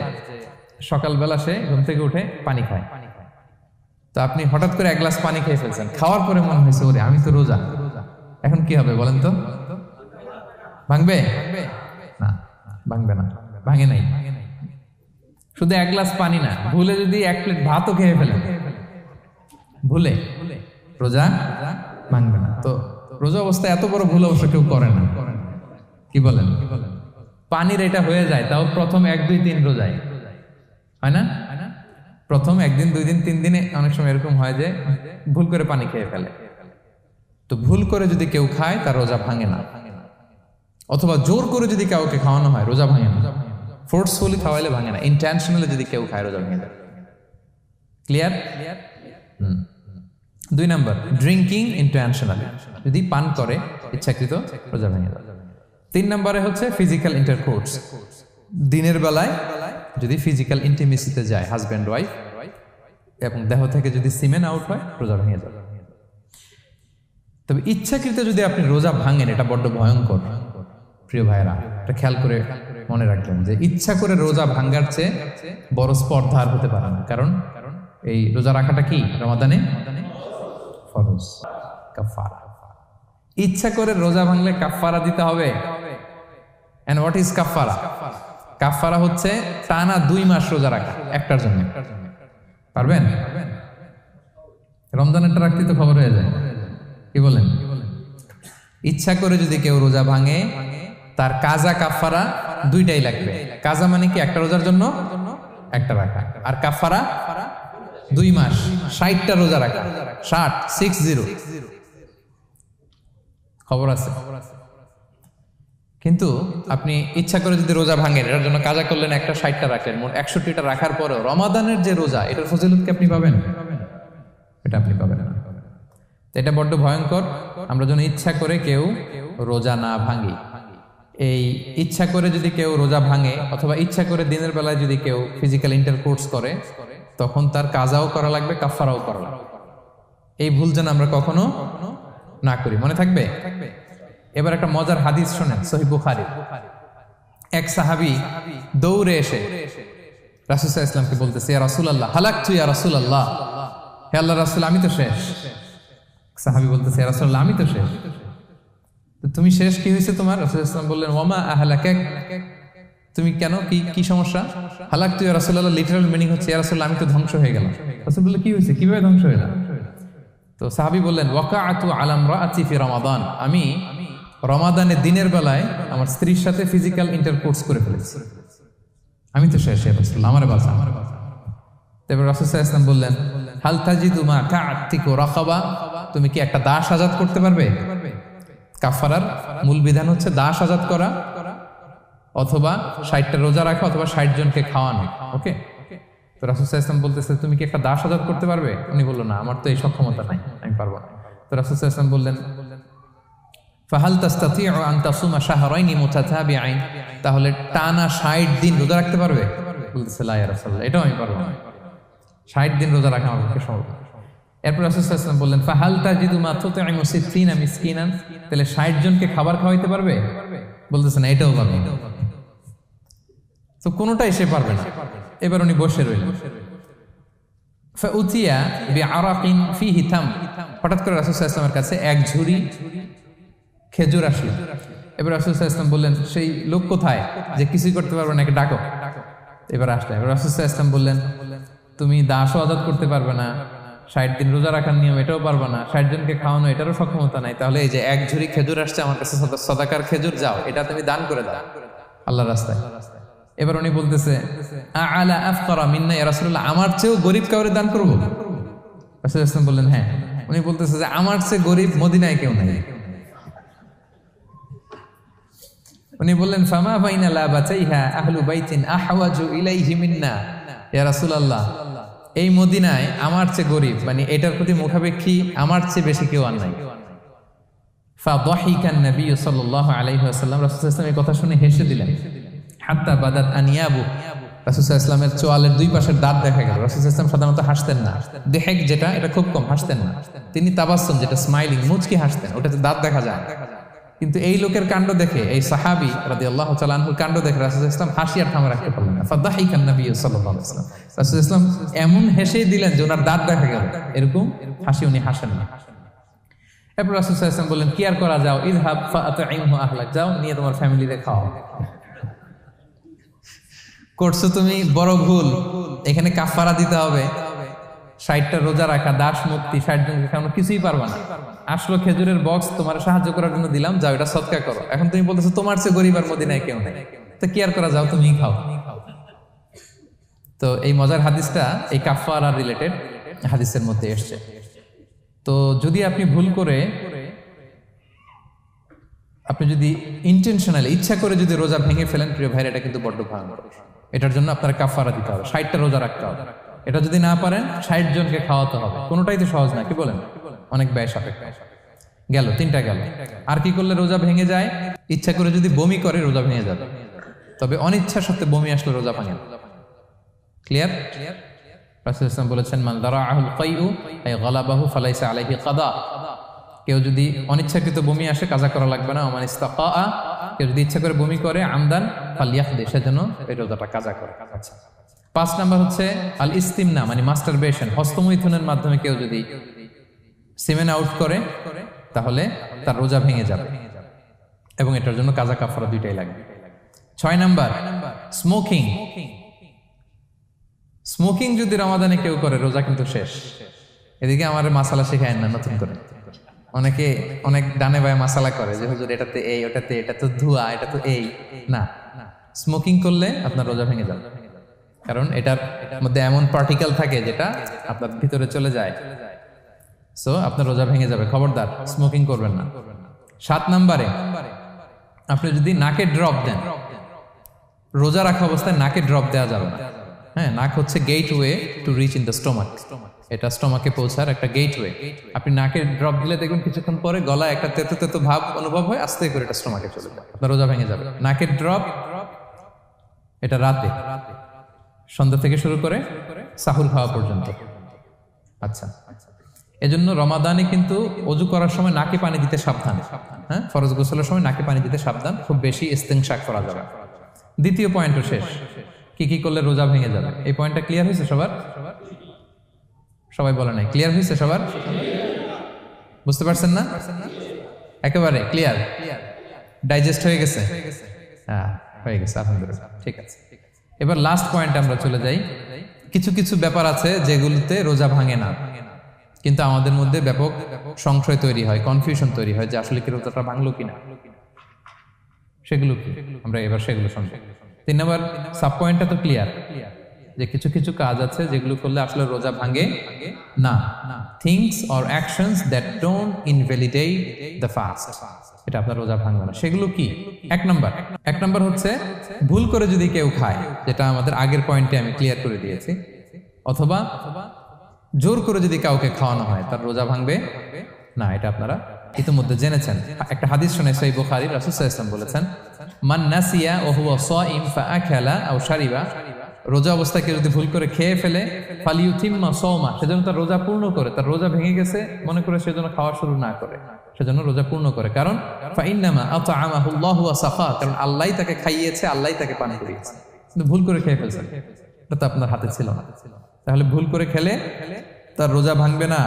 সকালবেলা সে ঘুম থেকে উঠে পানি খায়। তো আপনি হঠাৎ করে 1 গ্লাস পানি খেয়ে ফেলছেন, খাওয়ার পরে মনে হয়েছে ওরে আমি তো রোজা, এখন কি হবে বলেন তো? ভাঙবে না? ভাঙবে না, ভাঙে নাই। শুধু 1 গ্লাস পানি না, ভুলে যদি 1 প্লেট ভাতও খেয়ে ফেলেন, ভুলে, রোজা ভাঙবে না। তো রোজা অবস্থায় এত বড় ভুল অবশ্য কেউ করে না, কি বলেন? পানির এটা হয়ে যায়, তাও প্রথম 1, 2, 3 রোজায় হয় না? প্রথম 1 দিন, 2 দিন, 3 দিনে অনেক সময় এরকম হয় যে ভুল করে পানি খেয়ে ফেলে। তো ভুল করে যদি কেউ খায় তার রোজা ভাঙে না। অথবা জোর করে যদি কাউকে খাওয়ানো হয় রোজা ভাঙে না। ফোর্সফুলি খাওয়াইলে ভাঙে না, ইন্টেনশনালি যদি কেউ খায় রোজা ভেঙে যায়। ক্লিয়ার? 2 নাম্বার ড্রিঙ্কিং ইন্টেনশনালি, যদি পান করে ইচ্ছাকৃত, রোজা ভেঙে যায়। 3 নম্বরে হচ্ছে ফিজিক্যাল ইন্টারকোর্স, দিনের বেলায় যদি ফিজিক্যাল ইন্টিমেসিতে যায় হাজব্যান্ড ওয়াইফ এবং দেহ থেকে যদি সিমেন আউট হয় রোজা ভেঙে যাবে। তবে ইচ্ছাকৃত যদি আপনি রোজা ভাঙেন, এটা বড্ড ভয়ঙ্কর প্রিয় ভাইরা। এটা খেয়াল করে মনে রাখবেন যে ইচ্ছা করে রোজা ভাঙার চেয়ে বড় স্পর্ধা আর হতে পারে না। কারণ এই রোজা রাখাটা কি রমাদানে ফরজ, কাফারা। ইচ্ছা করে রোজা ভাঙলে কাফারা দিতে হবে। এন্ড হোয়াট ইজ কাফারা? কাফারা হচ্ছে টানা 2 মাস রোজা রাখা একটার জন্য। পারবেন? রমজানেরটা রাখতে তো খবর হয়ে যায়, কি বলেন? ইচ্ছা করে যদি কেউ রোজা ভাঙে তার কাজা কাফারা 2টাই লাগবে। কাজা মানে কি? একটা রোজার জন্য একটা রাখা, আর কাফারা 2 মাস 60টা রোজা রাখা। 60 খবর আছে। কিন্তু আপনি ইচ্ছা করে যদি রোজা ভাঙেন, এটার জন্য কাজা করলেন, একটা 60টা রাখলেন, মোট 61টা রাখার পরেও রমাদানের যে রোজা, এটার ফজিলত কি আপনি পাবেন? এটা আপনি পাবেন না। এটা বড্ড ভয়ঙ্কর। আমরা যেন ইচ্ছা করে কেউ রোজা না ভাঙি। এই ইচ্ছা করে যদি কেউ রোজা ভাঙে অথবা ইচ্ছা করে দিনের বেলায় যদি কেউ ফিজিক্যাল ইন্টারকোর্স করে, তখন তার কাজাও করা লাগবে, কাফারাও করা লাগবে। এই ভুল যেন আমরা কখনো না করি, মনে থাকবে। এবার একটা মজার হাদিস শোনেন, সহিহ বুখারী। এক সাহাবী দৌড়ে এসে রাসূল সাল্লাল্লাহু আলাইহি ওয়াসাল্লামকে বলতেছে, ইয়া রাসূলুল্লাহ হালাকতু ইয়া রাসূলুল্লাহ, হে আল্লাহর রাসূল আমি তো শেষ। সাহাবী বলতেছে, ইয়া রাসূলুল্লাহ আমি তো শেষ। তো তুমি শেষ, কি হয়েছে তোমার? রাসূল সাল্লাল্লাহু আলাইহি ওয়াসাল্লাম বললেন, ওয়ামা আহলাকাক, তুমি কেন, কি সমস্যা? হালাকতু ইয়া রাসূলুল্লাহ লিটারাল মিনিং হচ্ছে, ইয়া রাসূলুল্লাহ আমি তো ধ্বংস হয়ে গেলাম। রাসূল বললেন, কি হয়েছে, কিভাবে ধ্বংস হইলা? তো সাহাবী বললেন, ওয়াকাআতু আলা ইমরাআতি ফি রমাদান, আমি রমাদানের দিনের বেলায় আমার স্ত্রীর সাথে ফিজিক্যাল ইন্টারকোর্স করে ফেলেছি, আমি তো শেষ, ইয়া রাসূলুল্লাহ আমারে বাঁচান। তারপর রাসূল সাল্লাল্লাহু আলাইহি ওয়াসাল্লাম বললেন, হাল তাজিদু মা তা'তিকু রাকাবা, তুমি কি একটা দাস আজাদ করতে পারবে? কাফারার মূল বিধান হচ্ছে দাস আজাদ করা, অথবা 60টা রোজা রাখা, অথবা 60 জনকে খাওয়ানো। ওকে, তো রাসূল সাল্লাল্লাহু আলাইহি ওয়াসাল্লাম বলতেছে, তুমি কি একটা দাস আজাদ করতে পারবে? উনি বলল, না, আমার তো এই সক্ষমতা নাই, আমি পারবো না। তো রাসূল সাল্লাল্লাহু আলাইহি ওয়াসাল্লাম বললেন, ফাহাল তাস্তাতিউ আন তাসুমা শাহরাইনি মুতাতাবিআইন, তাহলে টানা 60 দিন রোজা রাখতে পারবে? বলতেছে, লা ইয়া রাসূলুল্লাহ, এটাও আমি পারবো না, 60 দিন রোজা রাখা আমার পক্ষে সম্ভব না। এরপর রাসূল সাল্লাল্লাহু আলাইহি ওয়াসাল্লাম বললেন, ফাহাল তাজিদু মা তুতঈমু 60 মিসকিনান, তাহলে 60 জনকে খাবার খাওয়াইতে পারবে? বলতেছে, না, এটাও পারবে না। তো কোনোটাই সে পারবে না। এবার উনি বসে রইলেন। ফাউতিয়া বিআরাকিন ফিহি তাম, হঠাৎ করে রাসূল সাল্লাল্লাহু আলাইহি ওয়াসাল্লামের কাছে এক ঝুড়ি খেজুর আসলো। এবার রাসূল সাল্লাল্লাহু আলাইহি ওয়াসাল্লাম বললেন, সেই লোক কোথায় যে কিছুই করতে পারবে না, একে ডাকো। এবার আসলে এবার রাসূল সাল্লাল্লাহু আলাইহি ওয়াসাল্লাম বললেন, তুমি দাসও আজাদ করতে পারবে না, 60 দিন রোজা রাখার নিয়ম এটাও পারবে না, 60 জনকে খাওয়ানো এটারও সক্ষমতা নাই, তাহলে এই যে এক ঝুড়ি খেজুর আসছে আমার কাছে, সাদাকার খেজুর, যাও এটা তুমি দান করে দাও আল্লাহর রাস্তায়। এবার উনি বলতেছে, আলা আফকারা মিন্না ইয়া রাসূলুল্লাহ, আমার চেয়েও গরিব কাউরে দান করব? রাসূল সাল্লাল্লাহু আলাইহি ওয়াসাল্লাম বললেন, হ্যাঁ। উনি বলতেছে যে আমার চেয়ে গরিব মদিনায় কেউ নাই। উনি বললেন, ফামা বাইনা লাবাতাইহা আহলু বাইতিন আহওয়াজু ইলাইহি মিন্না ইয়া রাসূলুল্লাহ, এই মদিনায় আমার চেয়ে গরিব, মানে এটার প্রতি মুখাপেক্ষী আমার চেয়ে বেশি কেউ আর নাই। ফাদাহিকান নবী সাল্লাল্লাহু আলাইহি ওয়াসাল্লাম, রাসূল সাল্লাল্লাহু আলাইহি ওয়াসাল্লাম এই কথা শুনে হেসে দিলেন। হাত্তা বাদাত আনিয়াবু, রাসূল সাল্লাল্লাহু আলাইহি ওয়াসাল্লামের চোয়ালের দুই পাশের দাঁত দেখা গেল। রাসূল সাল্লাল্লাহু আলাইহি ওয়াসাল্লাম সাধারণত হাসতেন না, দেহেক যেটা, এটা খুব কম হাসতেন না। তিনি তাবাসসুম, যেটা স্মাইলিং, মুচকি হাসতেন, ওটাতে দাঁত দেখা যায়। কিন্তু এই লোকের কাণ্ড দেখে, এই সাহাবী রাদিয়াল্লাহু তাআলা আনহুর কাণ্ড দেখে রাসূল সাল্লাল্লাহু আলাইহি ওয়াসাল্লাম হাসি আর থামা রাখতে পারলেন না। ফাদাহিকান নবী সাল্লাল্লাহু আলাইহি ওয়াসাল্লাম, রাসূল সাল্লাল্লাহু আলাইহি ওয়াসাল্লাম এমন হেসে দিলেন যে ওনার দাঁত দেখা গেল, এরকম হাসি উনি হাসেন না। এরপর রাসূল সাল্লাল্লাহু আলাইহি ওয়াসাল্লাম বললেন, কি আর করা, যাও, ইযহাব ফাআতঈমহু আহলাক, যাও নিয়ে তোমার ফ্যামিলিতে খাওয়াও। করছো তুমি বড় ভুল, এখানে কাফারা দিতে হবে, 60টা রোজা রাখা, দাস মুক্তি, 60 জনকে খাওয়ানো, কিছুই পারবা না। আসলো খেজুরের বক্স, তোমার সাহায্য করার জন্য দিলাম, যাও এটা সদকা করো। এখন তুমি বলতেছো তোমার চেয়ে গরিব আর মদিনায় কেউ নেই, তো কি আর করা, যাও তুমি খাও। তো এই মজার হাদিসটা এই কাফারা রিলেটেড হাদিসের মধ্যে এসছে। তো যদি আপনি ভুল করে, আপনি যদি ইন্টেনশনালি, ইচ্ছা করে যদি রোজা ভেঙে ফেলেন, প্রিয় ভাইরা, এটা কিন্তু বড্ড ভয়ঙ্কর। এটার জন্য আপনার কাফারা দিতে হবে, 60টা রোজা রাখতে হবে। এটা যদি না পারেন, 60 জনকে খাওয়াতে হবে। কোনোটাই তো সহজ না, কি বলেন? অনেক ব্যয় সাপেক্ষ। গেল 3টা গেল। আর কি করলে রোজা ভেঙে যায়? ইচ্ছা করে যদি বমি করে রোজা ভেঙে যাবে, তবে অনিচ্ছা সত্ত্বে বমি আসলে রোজা ভাঙে। ক্লিয়ার? রাসূল সাল্লাল্লাহু আলাইহি ওয়াসাল্লাম বলেছেন, মান দারাআহুল কাইউ আই গালাবাহু ফালাইসা আলাইহি কাদা, কেউ যদি অনিচ্ছাকৃত বমি আসে কাজা করা লাগবে না। মান ইস্তাকা, কেউ যদি ইচ্ছা করে বমি করে আমদান ফালিয়াখদি, সেজন্য এই রোজাটা কাজা করে। আচ্ছা, 5 নাম্বার হচ্ছে আল ইস্তিমনা, মানে মাস্টারবেশন, হস্তমৈথুনের মাধ্যমে কেউ যদি সিমেন আউট করে, তাহলে তার রোজা ভেঙে যাবে, এবং এটার জন্য কাজা কাফারা দুইটাই লাগবে। 6 নাম্বার স্মোকিং। স্মোকিং যদি রমাদানে কেউ করে, রোজা কিন্তু শেষ। এদিকে আমার মাসালা শেখায় না নতুন করে, অনেকে অনেক ডানে বায়ে মাসালা করে যে হুজুর এটাতে এই, ওটাতে, এটা তো ধোঁয়া, এটা তো এই না। স্মোকিং করলে আপনার রোজা ভেঙে যাবে, কারণ এটার মধ্যে এমন পার্টিকেল থাকে যেটা আপনার ভিতরে চলে যায়, সো আপনার রোজা ভেঙে যাবে। খবরদার স্মোকিং করবেন না। 7 নম্বরে আপনি যদি নাকে ড্রপ দেন, রোজা রাখা অবস্থায় নাকে ড্রপ দেওয়া যাবে না। হ্যাঁ, নাক হচ্ছে gateway to reach in the stomach, এটা স্টোমাকে পৌঁছার একটা গেটওয়ে। আপনি নাকে ড্রপ দিলে দেখবেন কিছুক্ষণ পরে গলায় একটা তেতো তেতো ভাব অনুভব হয়, আস্তে করে এটা স্টোমাকে চলে যায়, আপনার রোজা ভেঙে যাবে। নাকের ড্রপ এটা রাতে, সন্ধ্যা থেকে শুরু করে সাহুর খাওয়া পর্যন্ত। আচ্ছা, এজন্য রমাদানে কিন্তু অজু করার সময় নাকে পানি দিতে সাবধান। হ্যাঁ, ফরজ গোসলের সময় নাকে পানি দিতে সাবধান, খুব বেশি ইস্তেনশাক করা যাবে। দ্বিতীয় পয়েন্টও শেষ, কি কি করলে রোজা ভেঙে যাবে। এই পয়েন্টটা ক্লিয়ার হয়েছে সবার? সবাই বলে নাই, ক্লিয়ার হয়েছে সবার? বুঝতে পারছেন না? একেবারে ক্লিয়ার, ডাইজেস্ট হয়ে গেছে? হ্যাঁ, হয়ে গেছে, আলহামদুলিল্লাহ, ঠিক আছে। এবার লাস্ট পয়েন্টে আমরা চলে যাই। কিছু কিছু ব্যাপার আছে যেগুলোতে রোজা ভাঙে না, কিন্তু আমাদের মধ্যে ব্যাপক সংশয় তৈরি হয়, কনফিউশন তৈরি হয় যে আসলে কি রোজাটা ভাঙলো কিনা। সেগুলো কি আমরা এবার সেগুলো শুনবো। 3 নম্বর সাব পয়েন্টটা তো ক্লিয়ার, যে কিছু কিছু কাজ আছে যেগুলো করলে আসলে রোজা ভাঙে না। Things or actions that don't invalidate the fast, এটা আপনার রোজা ভাঙবে না। সেগুলো কি? এক নাম্বার হচ্ছে ভুল করে যদি কেউ খায়, যেটা আমাদের আগের পয়েন্টে আমি ক্লিয়ার করে দিয়েছি, অথবা জোর করে যদি কাউকে খাওয়ানো হয়, তার রোজা ভাঙবে না। এটা আপনারা ইতিমধ্যে জেনেছেন। একটা হাদিস শুনে সহিহ বুখারী, রাসূল সাল্লাল্লাহু আলাইহি ওয়াসাল্লাম বলেছেন, মান নাসিয়া ওয়া হুয়া সাইম ফাআকালা আও শারিবা, রোজা অবস্থায় কেউ যদি ভুল করে খেয়ে ফেলে, ফালিউতিম্মা সাওমা, সেজন্য তার রোজা পূর্ণ করে। তার রোজা ভেঙে গেছে মনে করে সেজন্য খাওয়া শুরু না করে, সেজন্য রোজা পূর্ণ করে। কারণ ফাইন্নামা আতআমাহুল্লাহু ওয়া সাফা, কারণ আল্লাহই তাকে খাইয়েছে, আল্লাহই তাকে পান করিয়েছে। কিন্তু ভুল করে খেয়ে ফেলছেন, এটা তো আপনার হাতে ছিল না। তাহলে ভুল করে খেলে তার রোজা ভাঙবে না,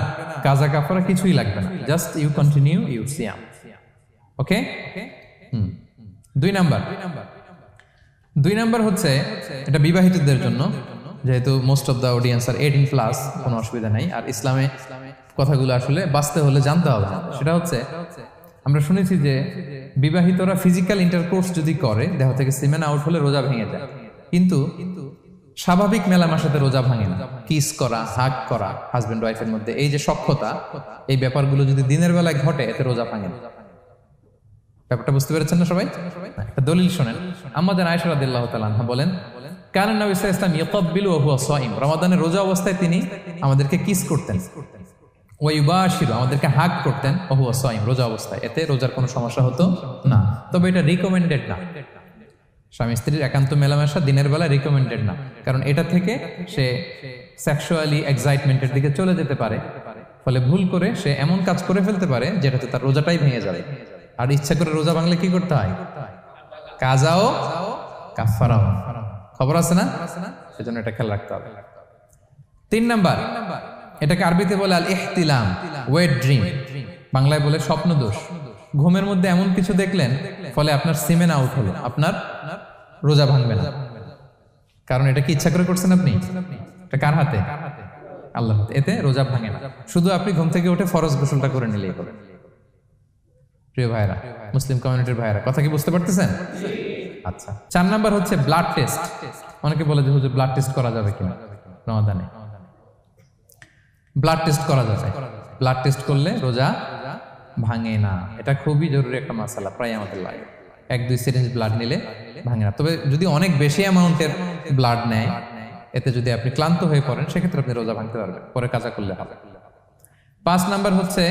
কাজা কাফারা কিছুই লাগবে না, জাস্ট ইউ কন্টিনিউ ইউ সিয়াম। ওকে। দুই নাম্বার হচ্ছে, এটা বিবাহিতদের জন্য, যেহেতু মোস্ট অফ দ্য অডিয়েন্স আর 18+, কোনো অসুবিধা নাই। আর ইসলামে কথাগুলো আসলে বাঁচতে হলে জানতে হবে না। সেটা হচ্ছে, আমরা শুনেছি যে বিবাহিতরা ফিজিক্যাল ইন্টারকোর্স যদি করে, দেহ থেকে সিমেন আউট হলে রোজা ভেঙে যায়, কিন্তু স্বাভাবিক মেলামেশার সাথে রোজা ভাঙে না। কিস করা, হাগ করা হাজবেন্ড ওয়াইফের মধ্যে, এই যে সখ্যতা, এই ব্যাপারগুলো যদি দিনের বেলায় ঘটে, এতে রোজা ভাঙে না। ব্যাপারটা বুঝতে পেরেছেন না সবাই? একটা দলিল শোনেন। আম্মা জান আয়েশা রাদিয়াল্লাহু তাআলা আনহা বলেন, কানা নবী সাল্লাল্লাহু আলাইহি ওয়াসাল্লাম ইয়াকাব্বিলু ওয়া হুয়া সাইম, রমাদানের রোজা অবস্থায় তিনি আমাদেরকে কিস করতেন, ওয়া ইউবাশিরু, আমাদেরকে হাগ করতেন, ওয়া হুয়া সাইম, রোজা অবস্থায়। এতে রোজার কোনো সমস্যা হতো না। তবে এটা রিকমেন্ডেড না। স্বামী স্ত্রীর একান্ত মেলামেশা দিনের বেলা রিকমেন্ডেড না, কারণ এটা থেকে সে সেক্সুয়ালি এক্সাইটমেন্টের দিকে চলে যেতে পারে। ফলে ভুল করে সে এমন কাজ করে ফেলতে পারে যেটাতে তার রোজাটাই ভেঙে যাবে। আর ইচ্ছা করে রোজা ভাঙলে কি করতে হয়? কাজাও কাফারাও, খবর আছে না? সেজন্য এটা খেয়াল রাখতে হবে। 3 নাম্বার, এটাকে আরবিতে বলে আল ইহতিলাম, ওয়েট ড্রিম, বাংলায় বলে স্বপ্ন দোষ। ঘুমের মধ্যে এমন কিছু দেখলেন, ফলে আপনার সিমেন আউট হলো, আপনার রোজা ভাঙবে না। কারণ এটা কি ইচ্ছা করে করছেন আপনি? এটা কার হাতে? আল্লাহর হাতে। এতে রোজা ভাঙে না। শুধু আপনি ঘুম থেকে উঠে ফরজ গোসলটা করে নিলেই হবে। প্রিয় ভাইরা, মুসলিম কমিউনিটির ভাইরা, কথা কি বুঝতে পারতেছেন? আচ্ছা। 4 নাম্বার হচ্ছে ব্লাড টেস্ট। অনেকে বলে যে হুজুর ব্লাড টেস্ট করা যাবে কিনা রমাদানে? ব্লাড টেস্ট করা যাবে। ব্লাড টেস্ট করলে রোজা ভাঙে না। এটা খুবই জরুরি একটা মাসালা, প্রায় আমাদের লাগে। 1-2 সিরিঞ্জ ব্লাড নিলে ভাঙে না। তবে যদি অনেক বেশি অ্যামাউন্টের ব্লাড নেয়, এতে যদি আপনি ক্লান্ত হয়ে পড়েন, সেক্ষেত্রে আপনি রোজা ভাঙতে পারবেন, পরে কাজা করলে হবে। 5 নাম্বার হচ্ছে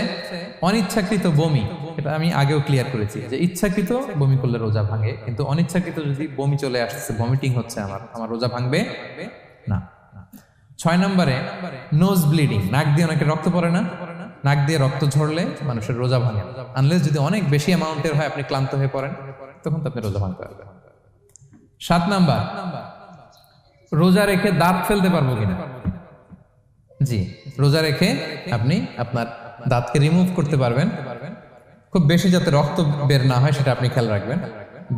অনিচ্ছাকৃত বমি। এটা আমি আগেও ক্লিয়ার করেছি যে ইচ্ছাকৃত বমি করলে রোজা ভাঙে, কিন্তু অনিচ্ছাকৃত যদি বমি চলে আসছে, ভমিটিং হচ্ছে, আমার রোজা ভাঙবে না। 6 নম্বরে নোজ ব্লিডিং, নাক দিয়ে অনেকে রক্ত পড়ে না, নাক দিয়ে রক্ত ঝরলে মানুষের রোজা ভাঙে, আনলেস যদি অনেক বেশি অ্যামাউন্টের হয়, আপনি ক্লান্ত হয়ে পড়েন, তখন তো আপনি রোজা ভাঙতে পারবেন। 7 নাম্বার, রোজা রেখে দাঁত ফেলতে পারবো কিনা? জি, রোজা রেখে আপনি আপনার দাঁতকে রিমুভ করতে পারবেন, খুব বেশি যাতে রক্ত বের না হয় সেটা আপনি খেয়াল রাখবেন।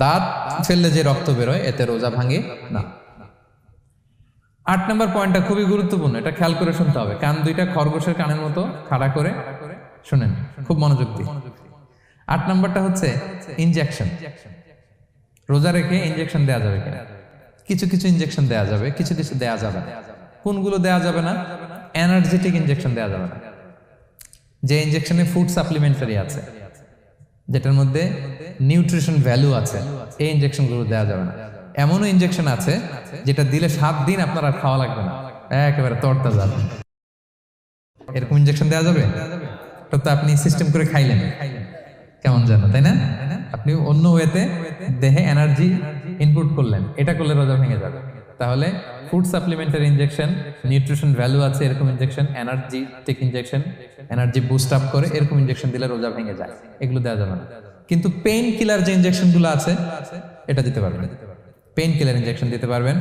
দাঁত ফেললে যে রক্ত বেরোয়, এতে রোজা ভাঙে না। 8 নম্বর পয়েন্টটা খুবই গুরুত্বপূর্ণ, এটা খেয়াল করে শুনতে হবে। কান দুইটা খরগোশের কানের মতো খাড়া করে শুনেন, খুব মনোযোগ দিয়ে। 8 নম্বরটা হচ্ছে ইনজেকশন। রোজা রেখে ইনজেকশন দেওয়া যাবে কিনা? কিছু কিছু ইনজেকশন দেওয়া যাবে, কিছু কিছু দেওয়া যাবে না। কোনগুলো দেওয়া যাবে না? এনার্জেটিক ইনজেকশন দেওয়া যাবে না। যে ইনজেকশনে ফুড সাপ্লিমেন্টারি আছে, যেটার মধ্যে নিউট্রিশন ভ্যালু আছে, এই ইনজেকশনগুলো দেওয়া যাবে না। এমনও ইনজেকশন আছে যেটা দিলে 7 দিন আপনার আর খাওয়া লাগবে না, একেবারে তরতা যাবে। এরকম ইনজেকশন দেওয়া যাবে? তো আপনি সিস্টেম করে খাইলেন কেমন যেন, তাই না? আপনি অন্য ওয়েতে দেহে এনার্জি ইনপুট করলেন, এটা করলে রোজা ভেঙে যাবে। তাহলে food supplementary injection, nutrition value আছে এরকম injection, energetic injection, energy boost up করে এরকম ইনজেকশন দিলে রোজা ভেঙে যায়, এগুলো দেওয়া যাবে না। কিন্তু পেইন কিলার যে ইনজেকশনগুলো আছে, এটা দিতে পারবেন। পেইন কিলার ইনজেকশন দিতে পারবেন,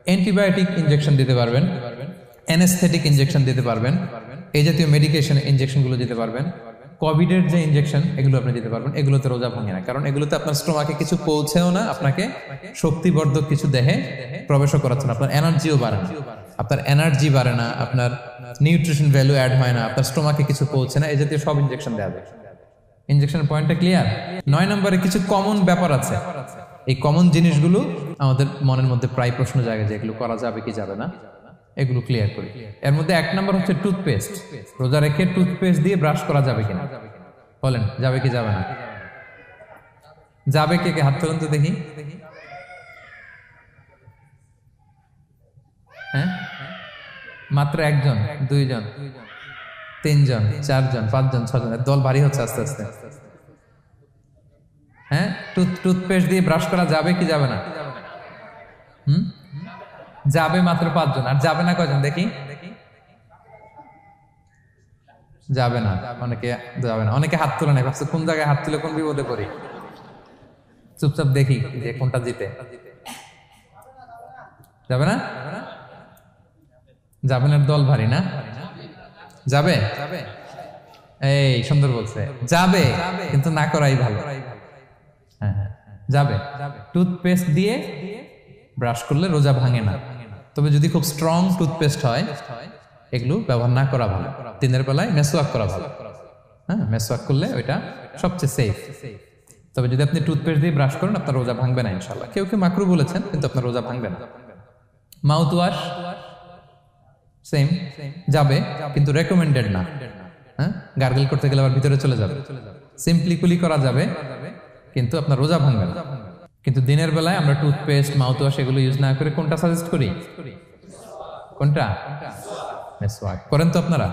অ্যান্টিবায়োটিক ইনজেকশন দিতে পারবেন, অ্যানেস্থেটিক ইনজেকশন দিতে পারবেন, এই জাতীয় মেডিকেশন ইনজেকশনগুলো দিতে পারবেন। কোভিডের যে ইনজেকশন, এগুলো আপনি দিতে পারবেন। এগুলোতে রোজা ভাঙে না, কারণ এগুলোতে আপনার স্টোমাকে কিছু পৌঁছেও না, আপনাকে শক্তিবর্ধক কিছু দেহে প্রবেশও করাচ্ছে না, আপনার এনার্জিও বাড়ে না, আপনার এনার্জি বাড়ে না, আপনার নিউট্রিশন ভ্যালু অ্যাড হয় না, আপনার স্টোমাকে কিছু পৌঁছে না, এই জাতীয় সব ইনজেকশন দেওয়া যায়। ইনজেকশনের পয়েন্টটা ক্লিয়ার? 9 নম্বরে কিছু কমন ব্যাপার আছে। এই কমন জিনিসগুলো আমাদের মনের মধ্যে প্রায় প্রশ্ন জাগে যে এগুলো করা যাবে কি যাবে না, এগুলো ক্লিয়ার করি। এর মধ্যে 1 নম্বর হচ্ছে টুথপেস্ট। রোজা রেখে টুথপেস্ট দিয়ে ব্রাশ করা যাবে কিনা, বলেন যাবে কি যাবে না? যাবে, কে কে হাত তুলুন তো দেখি। হ্যাঁ, মাত্র 1 জন, 2 জন, 3 জন, 4 জন, 5 জন, 6 জন, দল ভারী হচ্ছে আস্তে আস্তে। হ্যাঁ, টুথপেস্ট দিয়ে ব্রাশ করা যাবে কি যাবে না? যাবে মাত্র 5 জন। আর যাবে না কয়জন দেখি? যাবে না, অনেকে যাবে না। অনেকে হাত তুলে নেই, ভাবছে কোন জায়গায় হাত তুলে কোন বিপদে পড়ি। চুপচাপ দেখি যে কোনটা জিতে। যাবে না? যাবেনের দল ভারী না? যাবে? এই সুন্দর বলছে, যাবে, কিন্তু না করাই ভালো। হ্যাঁ হ্যাঁ, যাবে। টুথপেস্ট দিয়ে ব্রাশ করলে রোজা ভাঙে না, তবে যদি খুব স্ট্রং টুথপেস্ট হয় এগুলো ব্যবহার না করা ভালো। দিনের বেলায় মেসওয়াক করা ভালো। হ্যাঁ, মেসওয়াক করলে ওইটা সবচেয়ে সেফ। তবে যদি আপনি টুথপেস্ট দিয়ে ব্রাশ করেন আপনার রোজা ভাঙবে না ইনশাল্লাহ। কেউ কেউ মাকরু বলেছেন, কিন্তু আপনার রোজা ভাঙবে না। মাউথ ওয়াশ সেম, যাবে, কিন্তু রেকমেন্ডেড না। হ্যাঁ, গার্গল করতে গেলে আবার ভিতরে চলে যাবে। সিম্পলি কুলি করা যাবে, কিন্তু আপনার রোজা ভাঙবে না। কিন্তু দিনের বেলায় আমরা টুথপেস্ট, মাউথ ওয়াশ এগুলো ইউজ না করে কোনটা সাজেস্ট করি? কোনটা? মেসওয়াক করেন তো আপনারা?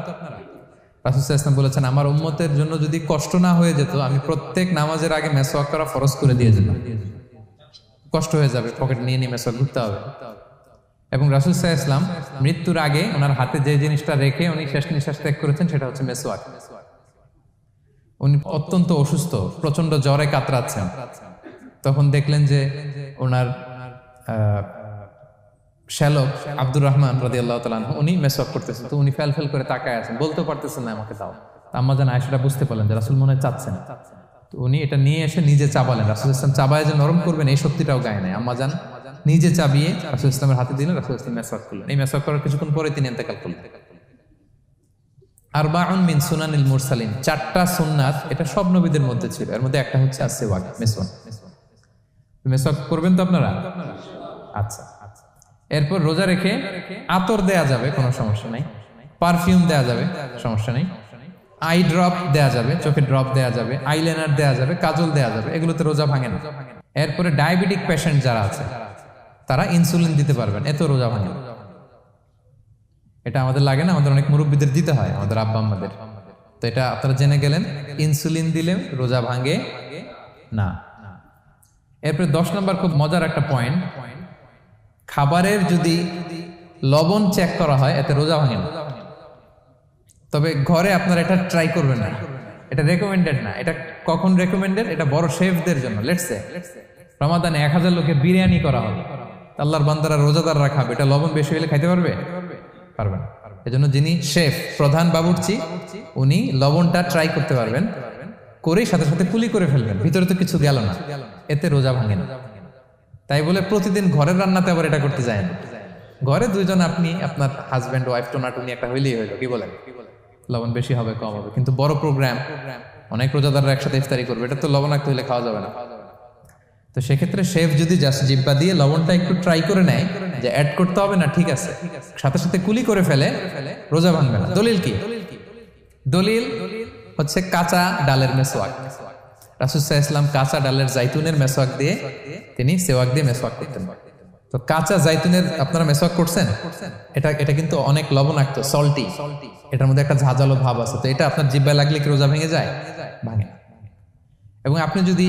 রাসূল সাল্লাল্লাহু আলাইহি ওয়াসাল্লাম বলেছেন, আমার উম্মতের জন্য যদি কষ্ট না হয়ে যেত আমি প্রত্যেক নামাজের আগে মেসওয়াক করা ফরজ করে দিয়ে যেতাম। কষ্ট হয়ে যাবে, পকেট নিয়ে নিয়ে মেসওয়াক ঘুরতে হবে। এবং রাসূল সাল্লাল্লাহু আলাইহি ওয়াসাল্লাম মৃত্যুর আগে ওনার হাতে যে জিনিসটা রেখে উনি শেষ নিঃশ্বাস ত্যাগ করেছেন সেটা হচ্ছে মেসওয়াক। উনি অত্যন্ত অসুস্থ, প্রচন্ড জ্বরে কাতরাচ্ছেন। তখন দেখলেন যে ওনার শ্যালক আব্দুর রহমান রাদিয়াল্লাহু তাআলা আনহু উনি মেসওয়াক করতেছেন। তো উনি ফেল ফেল করে তাকায় আছেন, বলতেও পারতেছেন না আমাকে দাও। আম্মা জান আয়েশা বুঝতে পারলেন যে রাসূল মনে হয় চাচ্ছেন। তো উনি এটা নিয়ে এসে নিজে চাবালেন। রাসূল সাল্লাল্লাহু আলাইহি ওয়াসাল্লাম চাবায় যে নরম করবেন এই শক্তিটাও গায়ে নাই। আম্মা জান নিজে চাবিয়ে রাসূল সাল্লাল্লাহু আলাইহি ওয়াসাল্লামের হাতে দিলেন। রাসূল সাল্লাল্লাহু আলাইহি ওয়াসাল্লাম মেসওয়াক করলেন। এই মেসওয়াক করার কিছুক্ষণ পরে তিনি ইন্তেকাল করলেন। আরবাউন মিন সুনানিল মুরসালিন, 4টা সুন্নাত, এটা সব নবীদের মধ্যে ছিল। এর মধ্যে একটা হচ্ছে আসওয়াক, মেসওয়াক। মেসওয়াক করবেন তো আপনারা? আচ্ছা। এরপর রোজা রেখে আতর দেয়া যাবে, কোনো সমস্যা নাই। পারফিউম দেয়া যাবে, সমস্যা নেই। আই ড্রপ দেয়া যাবে, চোখে ড্রপ দেয়া যাবে, আইলাইনার দেয়া যাবে, কাজল দেয়া যাবে, এগুলোতে রোজা ভাঙে না। এরপরে ডায়াবেটিক পেশেন্ট যারা আছে তারা ইনসুলিন দিতে পারবেন, এত রোজা ভাঙে না। এটা আমাদের লাগে না, আমাদের অনেক মুরব্বীদের দিতে হয়, আমাদের আব্বা আম্মাদের। তো এটা আপনারা জেনে গেলেন, ইনসুলিন দিলে রোজা ভাঙে না। এরপরে 10 নম্বর খুব মজার একটা পয়েন্ট, খাবারের যদি লবণ চেক করা হয় এতে রোজা ভাঙে না। তবে ঘরে আপনারা এটা ট্রাই করবেন না, এটা রেকমেন্ডেড না। এটা কখন রেকমেন্ডেড? এটা বড় শেফদের জন্য। লেটস সে রমাদানে 1000 লোকের বিরিয়ানি করা হবে, আল্লাহর বান্দারা রোজাদাররা খাবে, এটা লবণ বেশি হলে খাইতে পারবে? পারবে না। এজন্য যিনি শেফ, প্রধান বাবুর্চি, উনি লবণটা ট্রাই করতে পারবেন, করে সাথে সাথে কুলি করে ফেলবেন, ভিতরে তো কিছু গেল না, এতে রোজা ভাঙে না। তাই বলে প্রতিদিন ঘরের রান্নাতে আবার এটা করতে যায় না। ঘরে 2 জন, আপনি আপনার হাজব্যান্ড ওয়াইফ টোনাটুনি একটা হইলেই হইলো, কি বলেন? লবণ বেশি হবে কম হবে, কিন্তু বড় প্রোগ্রাম, অনেক রোজাদাররা একসাথে ইফতারি করবে, এটা তো লবণাক্ত হইলে খাওয়া যাবে না। তো সেক্ষেত্রে শেফ যদি জাস্ট জিব্বা দিয়ে লবণটা একটু ট্রাই করে নেয় যে অ্যাড করতে হবে না, ঠিক আছে, সাথে সাথে কুলি করে ফেলে, রোজা ভাঙবে না। দলিল কি? দলিল হচ্ছে কাঁচা ডালের মেসওয়াক। রাসূল সাল্লাল্লাহু আলাইহি ওয়াসাল্লাম কাঁচা ডালের জাইতুনের মেসওয়াক দিয়ে তিনি সেওয়াক দিয়ে মেসওয়াক করতেন। তো কাঁচা জাইতুনের আপনারা মেসওয়াক করছেন, এটা কিন্তু অনেক লবণাক্ত, সল্টি, এটার মধ্যে একটা ঝাঁঝালো ভাব আছে। তো এটা আপনার জিহ্বায় লাগলে কি রোজা ভেঙে যায়? ভাঙে না। এবং আপনি যদি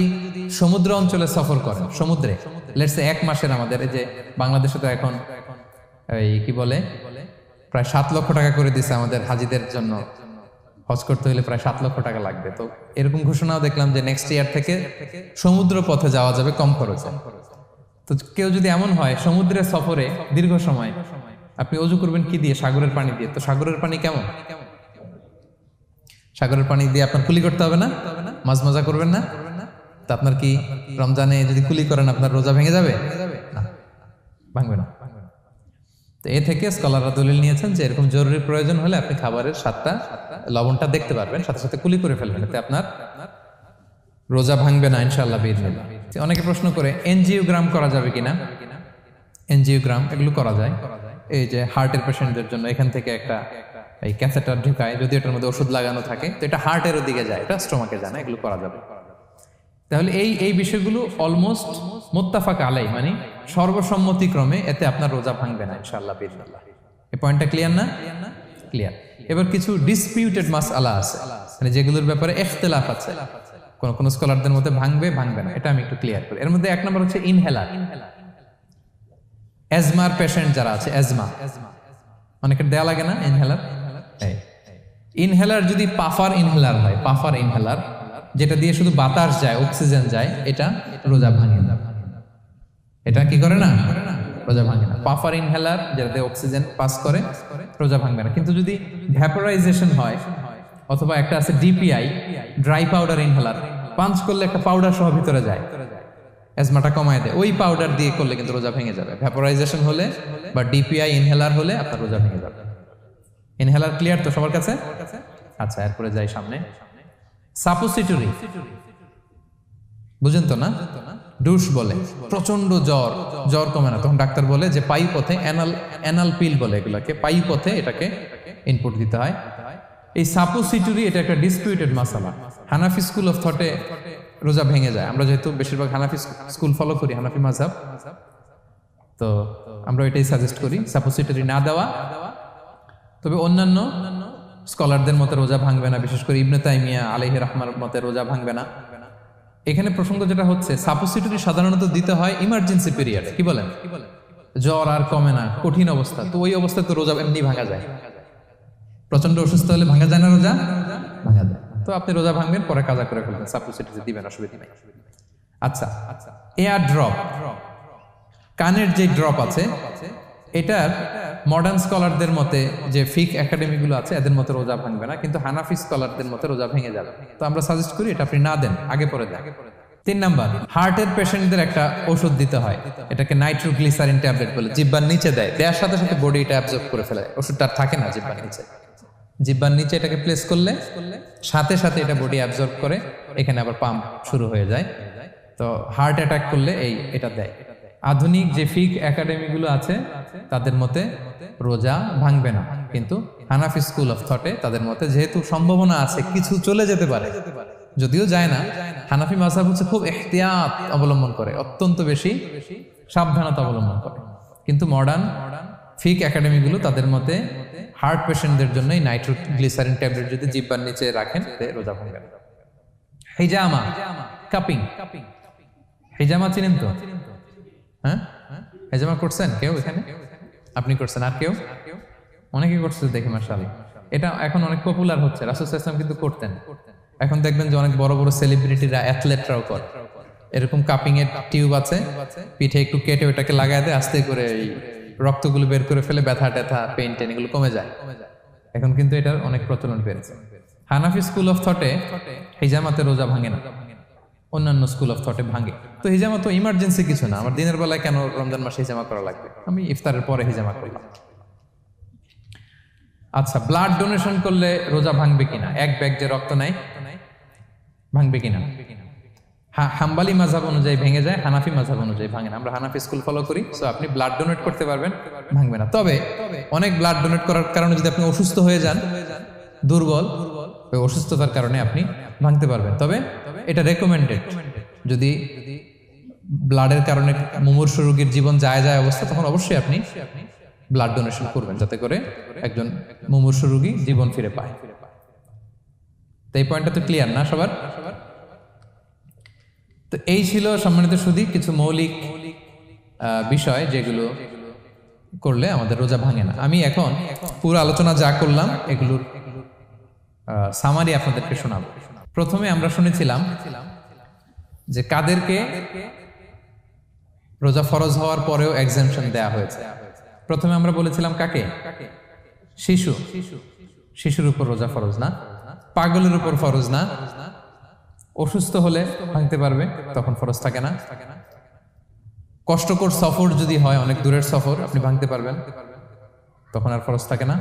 সমুদ্র অঞ্চলে সফর করেন, সমুদ্রে লেটস সে 1 মাসের, আমাদের এই যে বাংলাদেশে তো এখন এই কি বলে প্রায় 7 লক্ষ টাকা করে দিছে আমাদের হাজিদের জন্য, হজ করতে হলে প্রায় 7 লক্ষ টাকা লাগবে। তো এরকম ঘোষণাও দেখলাম যে নেক্সট ইয়ার থেকে সমুদ্র পথে যাওয়া যাবে কম খরচে। তো কেউ যদি এমন হয় সমুদ্রের সফরে দীর্ঘ সময়, আপনি অজু করবেন কি দিয়ে? সাগরের পানি দিয়ে। তো সাগরের পানি কেমন? সাগরের পানি দিয়ে আপনার কুলি করতে হবে না, মাঝ মজা করবেন না। তো আপনার কি রমজানে যদি কুলি করেন আপনার রোজা ভেঙে যাবে? না, ভাঙবে না। তো এ থেকে স্কলাররা দলিল নিয়েছেন যে এরকম জরুরি প্রয়োজন হলে আপনি খাবারের স্বাদটা, লবণটা দেখতে পারবেন, সাথে সাথে কুলি করে ফেলবেন, এতে আপনার রোজা ভাঙবে না ইনশাআল্লাহ বিইজনিল্লাহ। অনেকে প্রশ্ন করে এনজিওগ্রাম করা যাবে কিনা। এনজিওগ্রাম এগুলো করা যায়, এই যে হার্টের পেশেন্টদের জন্য এখান থেকে একটা এই ক্যাথেটার ঢুকায়, যদি এটার মধ্যে ওষুধ লাগানো থাকে তো এটা হার্টের দিকে যায়, এটা স্টোমাকে যায় না, এগুলো করা যাবে। তাহলে এই বিষয়গুলো অলমোস্ট মুত্তাফাক আলাই, মানে সর্বসম্মতিক্রমে এতে আপনার রোজা ভাঙবে না ইনশাআল্লাহ বিইজনিল্লাহ। এই পয়েন্টটা ক্লিয়ার না? ক্লিয়ার। এবার কিছু ডিসপিউটেড মাসআলা আছে, মানে যেগুলোর ব্যাপারে ইখতিলাফ আছে, কোন কোন স্কলারদের মধ্যে ভাঙবে ভাঙবে না, এটা আমি একটু ক্লিয়ার করি। এর মধ্যে এক নম্বর হচ্ছে ইনহেলার। অ্যাজমার পেশেন্ট যারা আছে, অ্যাজমা অনেকের দেয়া লাগে না ইনহেলার। ইনহেলার যদি পাফার ইনহেলার হয়, পাফার ইনহেলার যেটা দিয়ে শুধু বাতাস যায়, অক্সিজেন যায়, এটা রোজা ভাঙে না। এটা কি করে না? রোজা ভাঙে না। পাফার ইনহেলার যেটা দিয়ে অক্সিজেন পাস করে, রোজা ভাঙবে না। কিন্তু যদি ভ্যাপোরাইজেশন হয়, অথবা একটা আছে DPI, dry powder inhaler, punch করলে একটা পাউডার সহ ভিতরে যায়, অ্যাজমাটা কমায় দেয়, ওই পাউডার দিয়ে করলে কিন্তু রোজা ভেঙে যাবে। ভ্যাপোরাইজেশন হলে বা ডিপিআই ইনহেলার হলে আপনার রোজা ভেঙে যাবে। ইনহেলার ক্লিয়ার তো সবার কাছে? আচ্ছা, এরপরে যাই সামনে। সাপোসিটরি বুঝেন তো না? ডুশ বলে, প্রচন্ড জ্বর কমে না, তখন ডাক্তার বলে যে পাই পথে অ্যানাল পিল বলে এগুলাকে, পাই পথে এটাকে ইনপুট দিতে হয়। এই সাপোসিটরি এটা একটা ডিসপিউটেড মাসালা। হানাফি স্কুল অফ থটে রোজা ভেঙে যায়। আমরা যেহেতু বেশিরভাগ হানাফি স্কুল ফলো করি, হানাফি মাযহাব, তো আমরা এটাই সাজেস্ট করি সাপোসিটরি না দেওয়া। তবে অন্যান্য স্কলারদের মতে রোজা ভাঙবে না, বিশেষ করে ইবনে তাইমিয়া আলাইহি রাহমার মতে রোজা ভাঙবে না। এখানে প্রসঙ্গ যেটা হচ্ছে, সাপোসিটরি সাধারণত দিতে হয় ইমার্জেন্সি পিরিয়ডে। কি বলেন? জ্বর আর কমে না, কঠিন অবস্থা, তো ওই অবস্থায় তো রোজা এমনি ভাঙা যায়। প্রচন্ড অসুস্থ হলে ভাঙা যায় না রোজা? ভাঙা যায়। তো আপনি রোজা ভাঙবেন, পরে কাজা করে ফেলবেন, সাপোসিটরি দিবেন, অসুবিধা নেই। আচ্ছা, এয়ার ড্রপ, কানের যে ড্রপ আছে, এটার মডার্ন স্কলারদের মতে, যে ফিক একাডেমিগুলো আছে এদের মতে রোজা ভাঙবে না, কিন্তু হানাফি স্কলারদের মতে রোজা ভেঙে যাবে। তো আমরা সাজেস্ট করি এটা আপনি না দেন, আগে পরে দেন। 3 নাম্বার, হার্টের পেশেন্টদের একটা ওষুধ দিতে হয়, এটাকে নাইট্রোগ্লিসারিন ট্যাবলেট বলে, জিহ্বার নিচে দেয়, দেওয়ার সাথে সাথে বডি এটা অ্যাবজর্ব করে ফেলে, ওষুধটা আর থাকে না জিহ্বার নিচে। জিহ্বার নিচে এটাকে প্লেস করলে সাথে সাথে এটা বডি অ্যাবজর্ব করে, এখানে আবার পাম্প শুরু হয়ে যায়। তো হার্ট অ্যাটাক করলে এটা দেয়। আধুনিক যে ফিক একাডেমিগুলো আছে তাদের মতে রোজা ভাঙবে না, কিন্তু হানাফি স্কুল অফ থটে তাদের মতে যেহেতু সম্ভাবনা আছে কিছু চলে যেতে পারে, যদিও যায় না, হানাফি মাযহাব হচ্ছে খুব ইহতিয়াত অবলম্বন করে, অত্যন্ত বেশি সাবধানতা অবলম্বন করে। কিন্তু মডার্ন ফিক একাডেমিগুলো তাদের মতে হার্ট পেশেন্টদের জন্য নাইট্রোগ্লিসারিন ট্যাবলেট যদি জিহ্বার নিচে রাখেন রোজা ভাঙবে না। হিজামা, কাপিং, হিজামা চিনেন তো? হ্যাঁ, হিজামা করছেন কেউ এখানে? আপনি করছেন, আর কেউ? অনেকে করছে দেখি মাশাআল্লাহ। এটা এখন অনেক পপুলার হচ্ছে, রাসূল সাল্লাল্লাহু আলাইহি ওয়াসাল্লাম কিন্তু করতেন। এখন দেখবেন যে অনেক বড় বড় সেলিব্রিটিরা, অ্যাথলেটরাও করে। এরকম কাপিং এর টিউব আছে, পিঠে একটু কেটে ওটাকে লাগায় দেয়, আস্তে করে এই রক্তগুলো বের করে ফেলে, ব্যথা ট্যাথা, পেইন টেন এগুলো কমে যায়। এখন কিন্তু এটার অনেক প্রচলন বেড়েছে। হানাফি স্কুল অফ থটে হিজামাতে রোজা ভাঙে না, অন্যান্য স্কুল অফ থটে ভাঙে। তো হিজামা তো ইমার্জেন্সি কিছু না, আমার দিনের বেলায় কেন রমজান মাসে হিজামা করা লাগবে, আমি ইফতারের পরে হিজামা করলাম। আচ্ছা, ব্লাড ডোনেশন করলে রোজা ভাঙবে কিনা? এক ব্যাগ যে রক্ত নেয়, ভাঙবে কিনা? হাম্বালি মাযহাব অনুযায়ী ভেঙে যায়, হানাফি মাযহাব অনুযায়ী ভাঙে না। আমরা হানাফি স্কুল ফলো করি, সো আপনি ব্লাড ডোনেট করতে পারবেন, ভাঙবে না। তবে অনেক ব্লাড ডোনেট করার কারণে যদি আপনি অসুস্থ হয়ে যান, দুর্বল, ওই অসুস্থতার কারণে আপনি ভাঙতে পারবেন। তবে এটা রেকমেন্ডেড, যদি ব্লাডের কারণে মুমূর্ষু রোগীর জীবন যায় অবস্থা, তখন অবশ্যই আপনি ব্লাড ডোনেশন করবেন, যাতে করে একজন মুমূর্ষু রোগী জীবন ফিরে পায়। তো এই পয়েন্টটা তো ক্লিয়ার না সবার? তো এই ছিল সম্মানিত সুধী কিছু মৌলিক বিষয় যেগুলো করলে আমাদের রোজা ভাঙে না। আমি এখন পুরো আলোচনা যা করলাম এগুলোর সামারি আপনাদেরকে শোনাবো। প্রথমে আমরা শুনেছিলাম যে কাদেরকে রোজা ফরজ হওয়ার পরেও এক্সাম্পশন দেয়া হয়েছে। প্রথমে আমরা বলেছিলাম কাকে? শিশুর উপর রোজা ফরজ না, পাগলের উপর ফরজ না, অসুস্থ হলে ভাঙতে পারবে, তখন ফরজ থাকে না। কষ্টকর সফর যদি হয়, অনেক দূরের সফর, আপনি ভাঙতে পারবেন, তখন আর ফরজ থাকে না।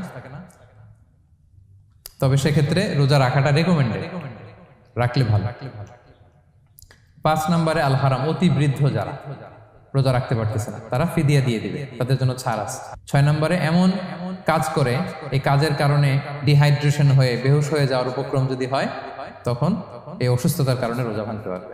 তবে সেক্ষেত্রে রোজা রাখাটা রেকমেন্ডেড, রাখলে ভালো। 5 নম্বরে আল হারাম, অতি বৃদ্ধ যারা রোজা রাখতে পারতেছে না তারা ফিদিয়া দিয়ে দিবে, তাদের জন্য ছাড় আছে। 6 নম্বরে এমন কাজ করে এই কাজের কারণে ডিহাইড্রেশন হয়ে বেহুশ হয়ে যাওয়ার উপক্রম যদি হয় তখন এই অসুস্থতার কারণে রোজা ভাঙতে পারবে।